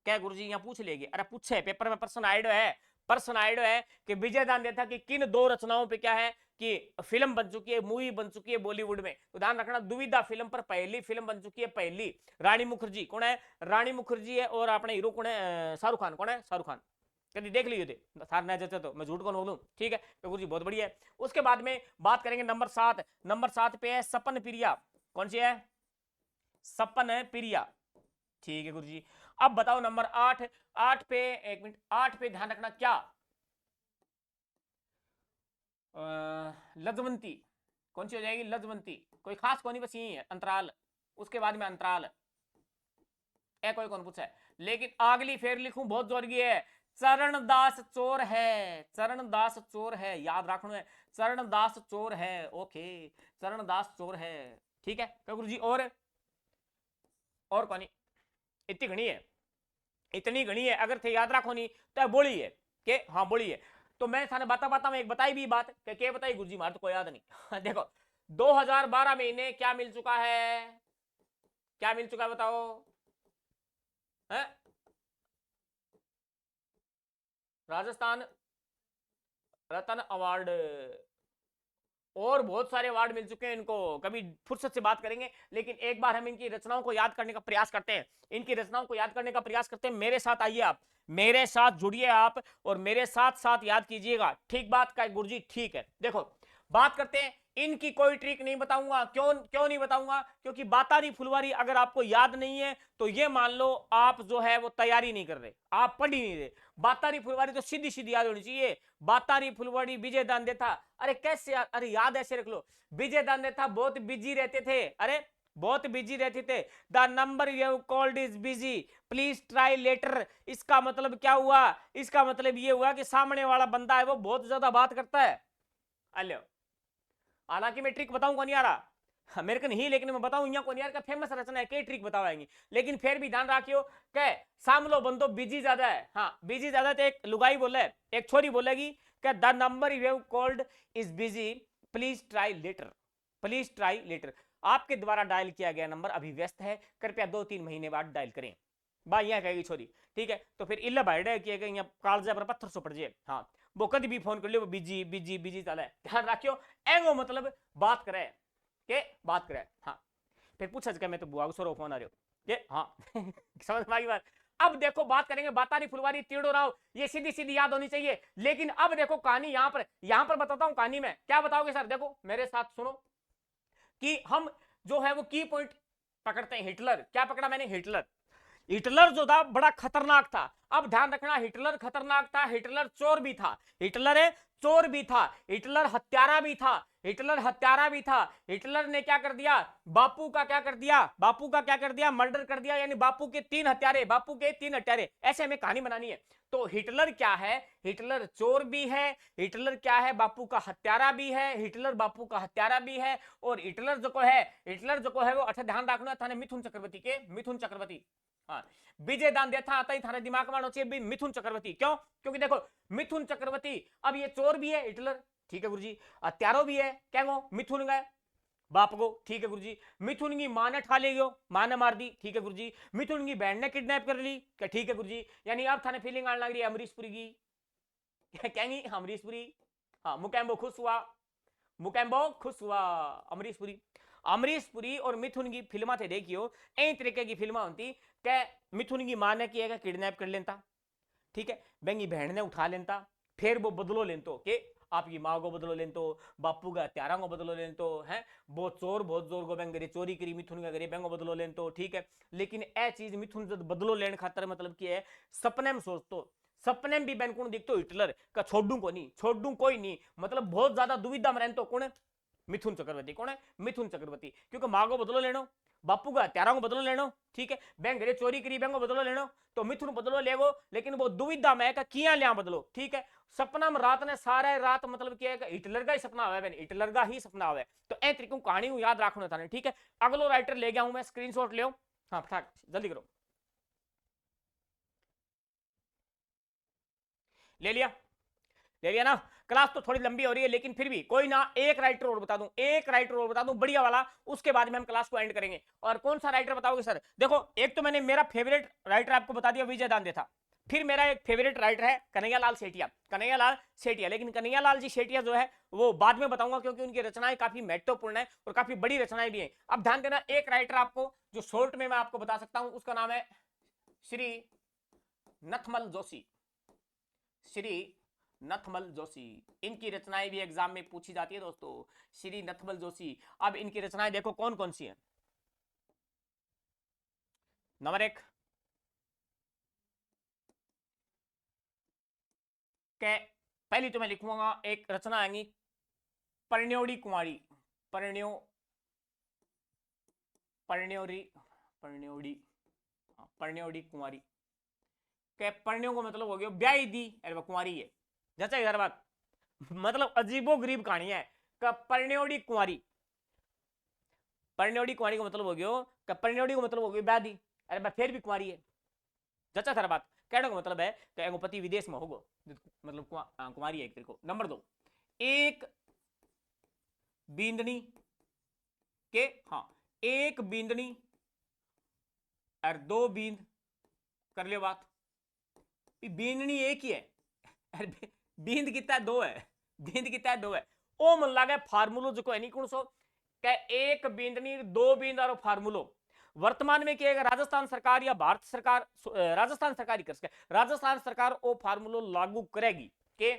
क्या गुरुजी यहाँ पूछ लेगी? अरे पूछे, पेपर में प्रश्न आइडो है, प्रश्न आइडो है कि विजयदान देथा कि किन 2 रचनाओं पे क्या है कि फिल्म बन चुकी है, मूवी बन चुकी है बॉलीवुड में। तो ध्यान रखना, दुविधा फिल्म पर पहली फिल्म बन चुकी है, पहली। रानी मुखर्जी कौन है? रानी मुखर्जी है। और अपने हीरो कौन है? शाहरुख खान। कौन है? शाहरुख खान। कभी देख लिए थे सार न जैसे, तो मैं झूठ कौन बोलूं। ठीक है, तो गुरुजी बहुत बढ़िया है। उसके बाद में बात करेंगे नंबर 7। नंबर 7 पे है सपन प्रिया। कौन सी है? सपन प्रिया। ठीक है गुरुजी। अब बताओ नंबर 8। 8 पे, एक मिनट, 8 पे ध्यान रखना, क्या? लजवंती। कौन सी हो जाएगी? लजवंती। कोई खास कौन, बस यही है, अंतराल। उसके बाद में अंतराल ए, कोई कौन पूछा है? लेकिन अगली फेर लिखूं बहुत जोरगी है, चरणदास चोर है। चरणदास चोर है, याद रखना है, चरणदास चोर है। ओके, चरणदास चोर है। ठीक है गुरु जी। और कौन? इतनी घनी है, इतनी घनी है, अगर थे याद रखो नहीं तो बोली है के, हाँ बोली है। तो मैं थाने बाता में एक बताई भी बात के बताई गुरुजी, मार तो कोई याद नहीं। देखो 2012 में इन्हें क्या मिल चुका है? क्या मिल चुका है बताओ? है? राजस्थान रत्न अवार्ड, और बहुत सारे अवार्ड मिल चुके हैं इनको, कभी फुर्सत से बात करेंगे। लेकिन एक बार हम इनकी रचनाओं को याद करने का प्रयास करते हैं, इनकी रचनाओं को याद करने का प्रयास करते हैं। मेरे साथ आइए, आप मेरे साथ जुड़िए आप, और मेरे साथ साथ याद कीजिएगा। ठीक बात का गुरुजी? ठीक है। देखो बात करते हैं इनकी कोई ट्रिक नहीं बताऊंगा। क्यों क्यों नहीं बताऊंगा? क्योंकि बातारी फुलवारी अगर आपको याद नहीं है तो ये मान लो आप जो है वो तैयारी नहीं कर रहे, आप पढ़ ही नहीं रहे। बातारी फुलवारी तो सीधी सीधी याद होनी चाहिए। बातारी फुलवारी विजय दांडे था। अरे कैसे याद? अरे याद ऐसे रख लो, विजय दांडे था बहुत बिजी रहते थे। अरे बहुत बिजी रहते थे। The number you called is busy, please try later. इसका मतलब क्या हुआ? इसका मतलब ये हुआ कि सामने वाला बंदा है वो बहुत ज्यादा बात करता है। अलो, हालांकि मैं ट्रिक बताऊंगा नहीं आ रहा, हाँ, मेरे को नहीं, लेकिन मैं बताऊं यहाँ को यार का फेमस रचना है, कई ट्रिक बतावाएंगे। लेकिन फिर भी ध्यान रखियो के सामलो बंदो बिजी ज्यादा है। हाँ बिजी ज्यादा, तो एक लुगाई बोले, एक छोरी बोलेगी कि the number you have called is busy, please try later, please try later. आपके द्वारा डायल किया गया नंबर अभी व्यस्त है, कृपया 2-3 महीने बाद डायल करें। भाई यहाँ कहेगी छोरी, ठीक है, तो फिर इल्ला भाईडा किया यहाँ कालजा पर पत्थर सो पड़ जाए। हाँ वो कभी भी फोन कर लियो, वो बिजी बिजी बिजी चला है, ध्यान रखियो। एगो मतलब बात करे के बात करे। हाँ फिर पूछा मैं तो बुआ को सोरो फोन आ रहे हो ये, हाँ समझ में आ गई बात। अब देखो बात करेंगे बातारी फुलवारी तीड़ो राव, ये सीधी सीधी याद होनी चाहिए। लेकिन अब देखो कहानी यहां पर बताता हूं। कहानी में क्या बताओगे सर? देखो मेरे साथ सुनो कि हम जो है वो की पॉइंट पकड़ते हैं। हिटलर, क्या पकड़ा मैंने? हिटलर। हिटलर जो था बड़ा खतरनाक था। अब ध्यान रखना, हिटलर खतरनाक था, हिटलर चोर भी था। हिटलर चोर भी था, हिटलर हत्यारा भी था, हिटलर हत्यारा भी था। हिटलर ने क्या कर दिया? बापू का क्या कर दिया? बापू का क्या कर दिया? मर्डर कर दिया। यानी बापू के 3 हत्यारे, बापू के 3 हत्यारे, ऐसे हमें कहानी बनानी है। तो हिटलर क्या है? हिटलर चोर भी है, हिटलर क्या है? बापू का हत्यारा भी है, हिटलर बापू का हत्यारा भी है। और हिटलर जो को है, हिटलर जो को है वो, अच्छा ध्यान रखना था, मिथुन चक्रवर्ती के, मिथुन चक्रवर्ती। हाँ विजय दांडे था आता ही थाने दिमाग में आना चाहिए मिथुन चक्रवर्ती। क्यों? क्योंकि देखो मिथुन चक्रवर्ती अब ये चोर भी है हिटलर, ठीक है गुरुजी, हत्यारो भी है, क्या गो मिथुन गए बाप को, ठीक है गुरुजी। मिथुन की मां ने ठा ले गयो, मां ने मार दी, ठीक है गुरुजी। मिथुन की बहन ने किडनैप कर ली, ठीक है गुरुजी। यानी अब थाने फीलिंग आने लग रही है अमरीशपुरी की, कहेंगी अमरीशपुरी। हाँ मुकेम्बो खुश हुआ, मुकेम्बो खुश हुआ। अमरीशपुरी, अमरीशपुरी और मिथुन की फिल्मा थे देखियो, कई तरीके की फिल्मा होती। क्या मिथुन की मां ने किया किडनैप कर लेता, ठीक है, बेंगी बहन ने उठा लेता, फिर वो बदलो लेतो कि आपकी माँ को बदलो लेतो, बापू का हत्यारा को बदलो लेतो है, बहुत चोर बहुत जोर को बेंग चोरी करी मिथुन का करे बेंगो बदलो लेतो, ठीक है। लेकिन ए चीज मिथुन जब बदलो लेने खातर मतलब की है, सपने में सोचतो, सपने में भी बैन कौन दिखतो? हिटलर का छोड़ू को नहीं, छोड़ू कोई नहीं, मतलब बहुत ज्यादा दुविधा में रहतो। कौन है? मिथुन चक्रवर्ती। कौन है? मिथुन चक्रवर्ती। क्योंकि माँ को बदलो लेनो, बापू का हत्यारा को बदलो लेनो, ठीक है, बैंक घरे चोरी करी बैंक को बदलो लेनो, तो मिथुन बदलो लेगो। लेकिन वो दुविधा में है किया लिया बदलो, ठीक है। सपना में रात ने सारे रात मतलब क्या है, हिटलर का ही सपना आवे, हिटलर का ही सपना आवे। तो ए तरीके कहानी को याद रखना था, ठीक है। अगलो राइटर ले गया हूं मैं, स्क्रीनशॉट ले। हाँ फटाक जल्दी करो, ले लिया, ले लिया ना। क्लास तो थोड़ी लंबी हो रही है लेकिन फिर भी कोई ना, एक राइटर और बता दूं, एक राइटर और बता दूं बढ़िया वाला, उसके बाद में हम क्लास को एंड करेंगे। और कौन सा राइटर बताओगे सर? देखो एक तो मैंने मेरा फेवरेट राइटर आपको बता दिया, विजय दांडे था। फिर मेरा एक फेवरेट राइटर है कन्हैयालाल सेठिया, कन्हैयालाल सेठिया। लेकिन कन्हैयालाल जी सेठिया जो है वो बाद में बताऊंगा, क्योंकि उनकी रचनाएं काफी महत्वपूर्ण है और काफी बड़ी रचनाएं भी हैं। अब ध्यान देना, एक राइटर आपको जो शॉर्ट में मैं आपको बता सकता हूं, उसका नाम है श्री नथमल जोशी, श्री नथमल जोशी। इनकी रचनाएं भी एग्जाम में पूछी जाती है दोस्तों, श्री नथमल जोशी। अब इनकी रचनाएं देखो कौन कौन सी हैं। नंबर 1 के, पहली तो मैं लिखूंगा एक रचना आएंगी, परण्योड़ी कुंवारी, परण्यो, परण्योड़ी, परण्योड़ी, परण्योड़ी कुंवारी। के परण्यो को मतलब हो गया ब्याई दी, अरे कुंवारी है, जैसा इधर बात, मतलब अजीबो गरीब कहानी है। परण्योड़ी कुंवारी, परण्योड़ी कुंवारी का मतलब हो गया, परण्योड़ी को मतलब हो गया ब्याह दी, अरे फिर भी कुंवारी है, जचा थारा बात। कहने का मतलब है कि पति विदेश में होगो, मतलब कुमारी है एक तेरे को। नंबर 2, एक बींदनी के, हाँ एक बींदनी और 2 बींद, कर लियो बात। बींदनी एक ही है, बींद कितना 2 है, बींद कितना 2 है। ओ मन लागे फार्मूलो जो है नहीं कौन सो, क्या एक बींदनी 2 बींद और फार्मूलो वर्तमान में किया राजस्थान सरकार या भारत सरकार, राजस्थान सरकार ही कर सके, राजस्थान सरकार वो फार्मूलो लागू करेगी के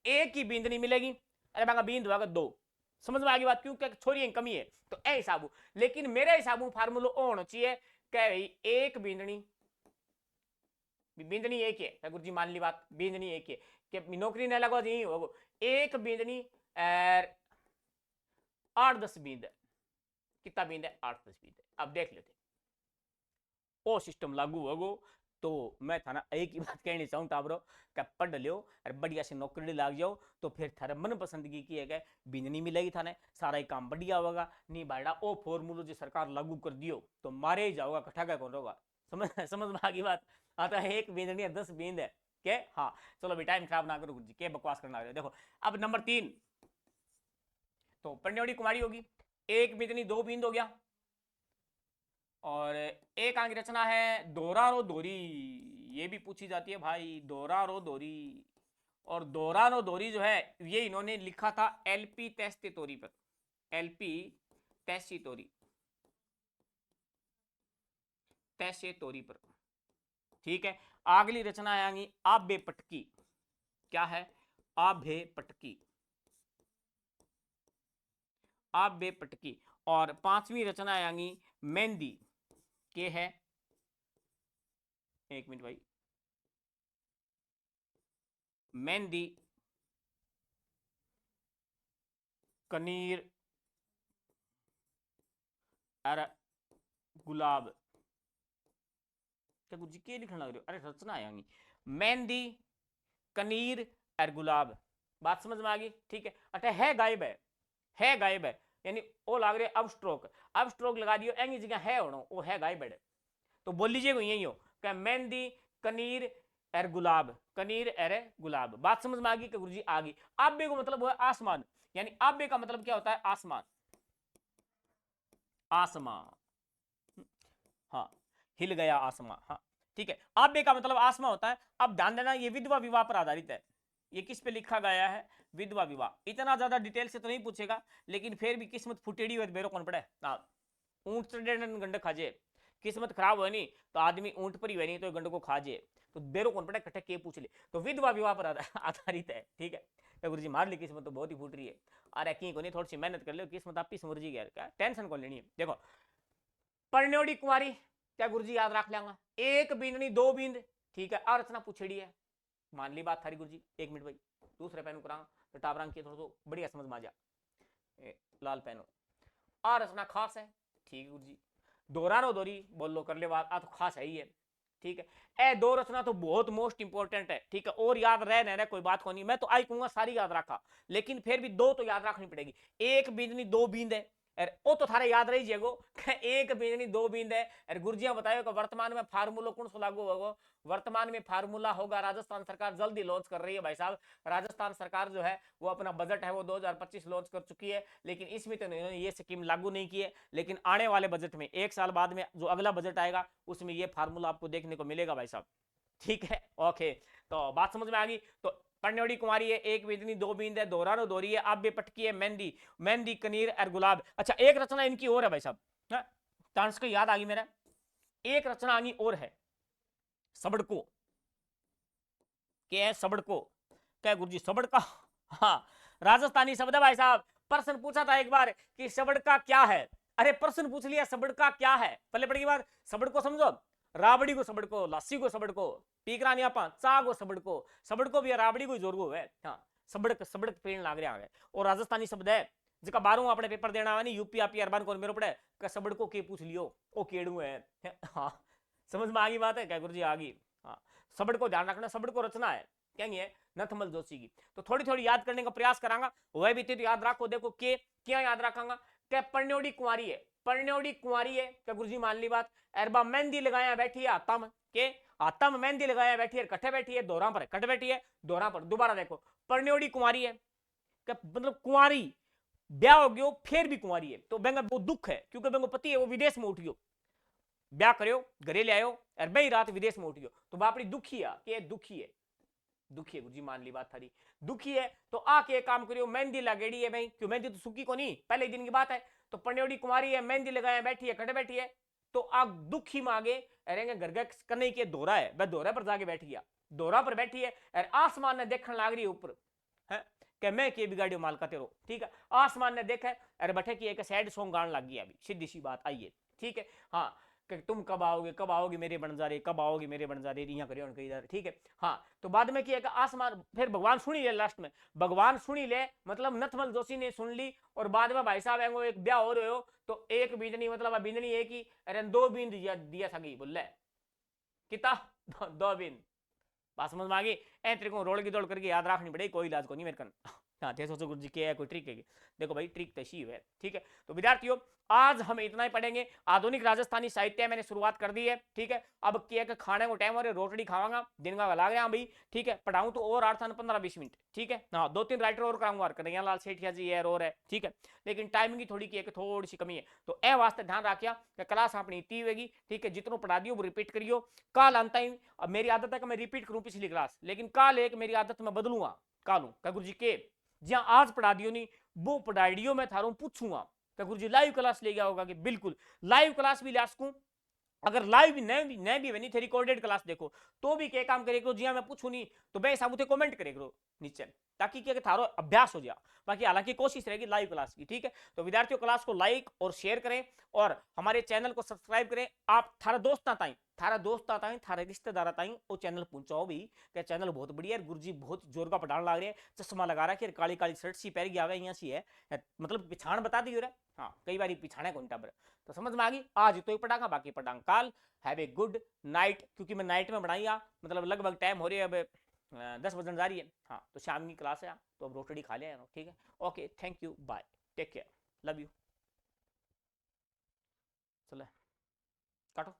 एक ही बींदनी मिलेगी, अरे बांगा बींद होगा 2, समझ में आ गई बात, क्योंकि छोरी की कमी है तो ए हिसाब। लेकिन मेरे हिसाब फार्मूला ओ होना चाहिए क्या भाई, एक बिंदनी, बिंदनी एक है गुरु जी मान ली बात, बिंदनी एक है कि नौकरी न लगो जी होगो, एक बिंदनी 8-10 बींद है, कितना बींद है 8-10 बींद है। अब देख लेते ओ सिस्टम लागू होगो तो मैं थाना एक ही बात कहनी चाहूँ टाबरो कि पढ़ लियो और बढ़िया से नौकरी लाग जाओ तो फिर थारे मन पसंदगी की है बिजनी मिलेगी थाने, सारा ही काम बढ़िया होगा। नहीं भाईड़ा ओ फॉर्मूलो जो सरकार लागू कर दियो तो मारे ही जाओगा, कठा का कौन होगा। समझ में आ गई बात। आता है एक बिंदनी है 10 बींद है के। हाँ चलो भी टाइम खराब ना करो गुरुजी, के बकवास करना रहे। देखो अब नंबर 3 तो पढ़ने कुमारी होगी, एक बिंदनी 2 बींद हो गया। और एक आगे रचना है दोरा रो दोरी, ये भी पूछी जाती है भाई, दोरा रो दोरी। और दोरा रो दोरी जो है ये इन्होंने लिखा था एलपी तेस्ते तोरी पर, एलपी तैसी तोरी, तैसे तोरी पर। ठीक है, अगली रचना आएगी आबे पटकी, क्या है आबे पटकी, आबे पटकी। और 5वीं रचना आएगी मेहंदी, के है, एक मिनट भाई, मेहंदी कनीर अरे गुलाब। क्या गुरु जी के लिखने लग रहे हो, अरे रचना आएगी मेहंदी कनीर और गुलाब। बात समझ में आ गई, ठीक है। अटे है गायब है गायब है, यानी वो लाग रहे अब स्ट्रोक, अब स्ट्रोक लगा दियो एंगी जगह है होनो वो है गायब है। तो बोल लीजिए यही हो क्या मेहंदी कनीर एर गुलाब, कनीर एर गुलाब। बात समझ में आ गई कि गुरुजी आ गई। आबे को मतलब है आसमान, यानी आबे का मतलब क्या होता है आसमान, आसमान। हाँ हिल गया आसमान, हाँ ठीक है। आबे का मतलब आसमान होता है। अब ध्यान देना ये विधवा विवाह पर आधारित है, ये किस पे लिखा गया है विधवा विवाह। इतना ज्यादा डिटेल से तो नहीं पूछेगा लेकिन फिर भी किस्मत फुटेड़ी हुई बेरो कौन पड़े, ऊंट चढ़े गंडक खाजे, किस्मत खराब हो नहीं तो आदमी ऊंट पर ही हुए नहीं तो गंडक को खाजे, तो बेरो कौन पड़े कट्ठे के पूछ ले। तो विधवा विवाह पर आधारित है, ठीक है। तो गुरु जी मार ली किस्मत तो बहुत ही फूट रही है, अरे की को नहीं थोड़ी सी मेहनत कर लो किस्मत आप ही समझ गया, क्या टेंशन कौन लेनी है। देखो परण्योड़ी कुमारी क्या गुरुजी याद रख लेंगा, एक बींदनी 2 बींद, ठीक है। और रचना पूछेड़ी है, मान ली बात थारी गुरुजी। एक मिनट भाई दूसरे पैन करा तो टावरंग की थोड़ा तो बढ़िया समझ में आ जा, लाल पैनो। और रचना खास है, ठीक है गुरुजी। दोहरा रो दोरी बोल लो कर ले बात, आ तो खास है ही है, ठीक है। ए दो रचना तो बहुत मोस्ट इंपॉर्टेंट है, ठीक है। और याद रह कोई बात को नहीं, मैं तो आई कहूंगा सारी याद रखा, लेकिन फिर भी 2 तो याद रखनी पड़ेगी। एक बींदनी 2 बींद है, ओ तो थारे याद रही जेगो एक बिंदनी 2 बींद है। अरे गुरुजिया बतायो कि वर्तमान में फार्मूला कौन सा लागू होगा, वर्तमान में फार्मूला होगा राजस्थान सरकार जल्दी लॉन्च कर रही है भाई साहब। राजस्थान सरकार जो है वो अपना बजट है वो 2025 लॉन्च कर चुकी है, लेकिन इसमें तो इन्होंने ये स्कीम लागू नहीं की है। लेकिन आने वाले बजट में 1 साल बाद में जो अगला बजट आएगा उसमें ये फार्मूला आपको देखने को मिलेगा भाई साहब, ठीक है। ओके तो बात समझ में आ गई। तो पन्योड़ी कुमारी है, एक बिंदनी 2 बींद है, दोहरानो दोरी है, आबे पटकी है, मेहंदी, मेहंदी कनीर और गुलाब। अच्छा एक रचना इनकी और है भाई साहब, चांस को याद आ गई मेरा, एक रचना आनी और है सबड़को, क्या है सबड़को, क्या गुरुजी सबड़का, हाँ राजस्थानी शब्द है भाई साहब। प्रश्न पूछा था एक बार कि सबड़का क्या है, अरे प्रश्न पूछ लिया सबड़का क्या है, पहले पड़ेगी बात सबड़को समझो, राबड़ी को सबड़को, लस्सी को सबड़को, टीकरा नहीं आपा चा को सबड़को, सबड़को भी राबड़ी को जोर है, हाँ सबड़क सबड़क पेड़ लाग रहा है। और राजस्थानी शब्द है जिसका 12वां अपने पेपर देना है नहीं यूपी आपी अरबान को मेरे पड़े का सबड़को के पूछ लियो ओ केड़ू है, हाँ समझ में आ गई बात है क्या गुरुजी आ गई। हाँ सबड़को ध्यान रखना, सबड़को रचना है क्या नहीं है नथमल जोशी की। तो थोड़ी थोड़ी याद करने का प्रयास करांगा, वह भी तो याद रखो। देखो के क्या याद रखांगा, क्या परण्योड़ी कुंवारी है, परण्योड़ी कुंवारी है क्या गुरुजी मान ली बात। अरबा मेहंदी लगाया बैठी है आतम के, आतम मेहंदी लगाया बैठी है, कट्ठे बैठी है दोहरा पर, कट बैठी है दोहरा पर। दोबारा देखो परण्योड़ी कुंवारी है क्या मतलब कुंवारी ब्याह हो गयो फिर भी कुंवारी है, तो बेंगा वो दुख है क्योंकि बेंगो पति है वो विदेश में उठ गयो, ब्याह करो घरे ले आयो और बही रात विदेश में उठ गयो, तो बापड़ी दुखी है कि दुखी है, दुखी है गुरुजी मान ली बात थारी, दुखी है। तो आके काम करियो मेहंदी लगेड़ी है भाई, क्यों मेहंदी तो सूखी को नहीं पहले दिन की बात है। तो पन्योड़ी कुमारी है मेहंदी लगाया बैठी है कटे बैठी है, तो आग दुखी मांगे अरेंगे घर घर करने के दोहरा है, वह दोहरा पर जाके बैठ गया, दोहरा पर बैठी है और आसमान ने देखने लाग रही है ऊपर है कि मैं के बिगाड़ियो माल का तेरो, ठीक है। आसमान ने देखा है, अरे बटे की एक सैड सॉन्ग गाने लग गया अभी, सीधी सी बात आइए, ठीक है। हाँ कि तुम कब आओगे मेरे बनजारे, कब आओगे मेरे बनजारे, यहाँ करियो उनके इधर, ठीक है। हाँ तो बाद में किया कि आसमान, फिर भगवान सुनी ले, लास्ट में भगवान सुनी ले, मतलब नथमल जोशी ने सुन ली, और बाद में भाई साहब एंगो एक ब्याह हो रहे हो, तो एक बींदनी मतलब बींदनी एक ही, अरे दो बींद दिया सगी बोले किता दो बींद, बात समझ में आ गई। ए तेरे को रोल की दौड़ करके याद रखनी पड़ेगी, कोई इलाज को नहीं मेरे कन। हाँ थे सोचो गुरु जी के है कोई ट्रिक है, देखो भाई ट्रिक तो शी है, ठीक है। तो विद्यार्थियों आज हम इतना ही पढ़ेंगे, आधुनिक राजस्थानी साहित्य मैंने शुरुआत कर दी है, ठीक है। अब क्या है खाने को टाइम हो रहा है, रोटड़ी खावांगा, दिन का लाग रहा भाई, ठीक है। पढ़ाऊं तो और 8-15-20 मिनट, ठीक है। हाँ 2-3 राइटर और कराऊंगा, कन्हैया लाल सेठिया जी है और है, ठीक है। लेकिन टाइमिंग की थोड़ी सी कमी है, तो ए वास्ते ध्यान रखिया कि क्लास अपनी इतनी होगी, ठीक है। जितनों पढ़ा दियो वो रिपीट करियो, कल अंत ही, अब मेरी आदत है कि मैं रिपीट करूं पिछली क्लास, लेकिन कल एक मेरी आदत मैं बदलूंगा, कालू का गुरु जी के जहां आज पढ़ा दियो नहीं वो पढ़ाइडियो मैं थारों पूछूंगा कि गुरु जी लाइव क्लास ले गया होगा, कि बिल्कुल लाइव क्लास भी ला सकूं, अगर लाइव नहीं भी बनी थे रिकॉर्डेड क्लास देखो तो भी क्या काम करे करो, जी मैं पूछू नहीं तो बे साबुते कमेंट करे करो नीचे, ताकि क्या थारो अभ्यास हो जाए। बाकी हालांकि कोशिश रहेगी लाइव क्लास की, ठीक है। तो विद्यार्थियों क्लास को लाइक और शेयर करें और हमारे चैनल को सब्सक्राइब करें, आप थारा दोस्त आता थारे रिश्तेदार ताई वो चैनल पहुंचाओ भी कि चैनल बहुत बढ़िया है, गुरुजी बहुत जोर का पढ़ाने लग रहे हैं, चश्मा लगा रहा है, काली काली शर्ट सी पहन के आवे यहाँ सी है, मतलब पिछाण बता दी रे, हाँ कई बार पिछाने कौन टाबर, तो समझ में आ गई। आज तो ही पढ़ागा, बाकी पढ़ांगा काल। हैव ए गुड नाइट, क्योंकि मैं नाइट में बनाई मतलब लगभग टाइम हो रही है अब 10 बजन जा रही है, हाँ तो शाम की क्लास है, तो अब रोटड़ी खा लिया, ठीक है। Okay thank you bye, take care, love you, चलो काटो।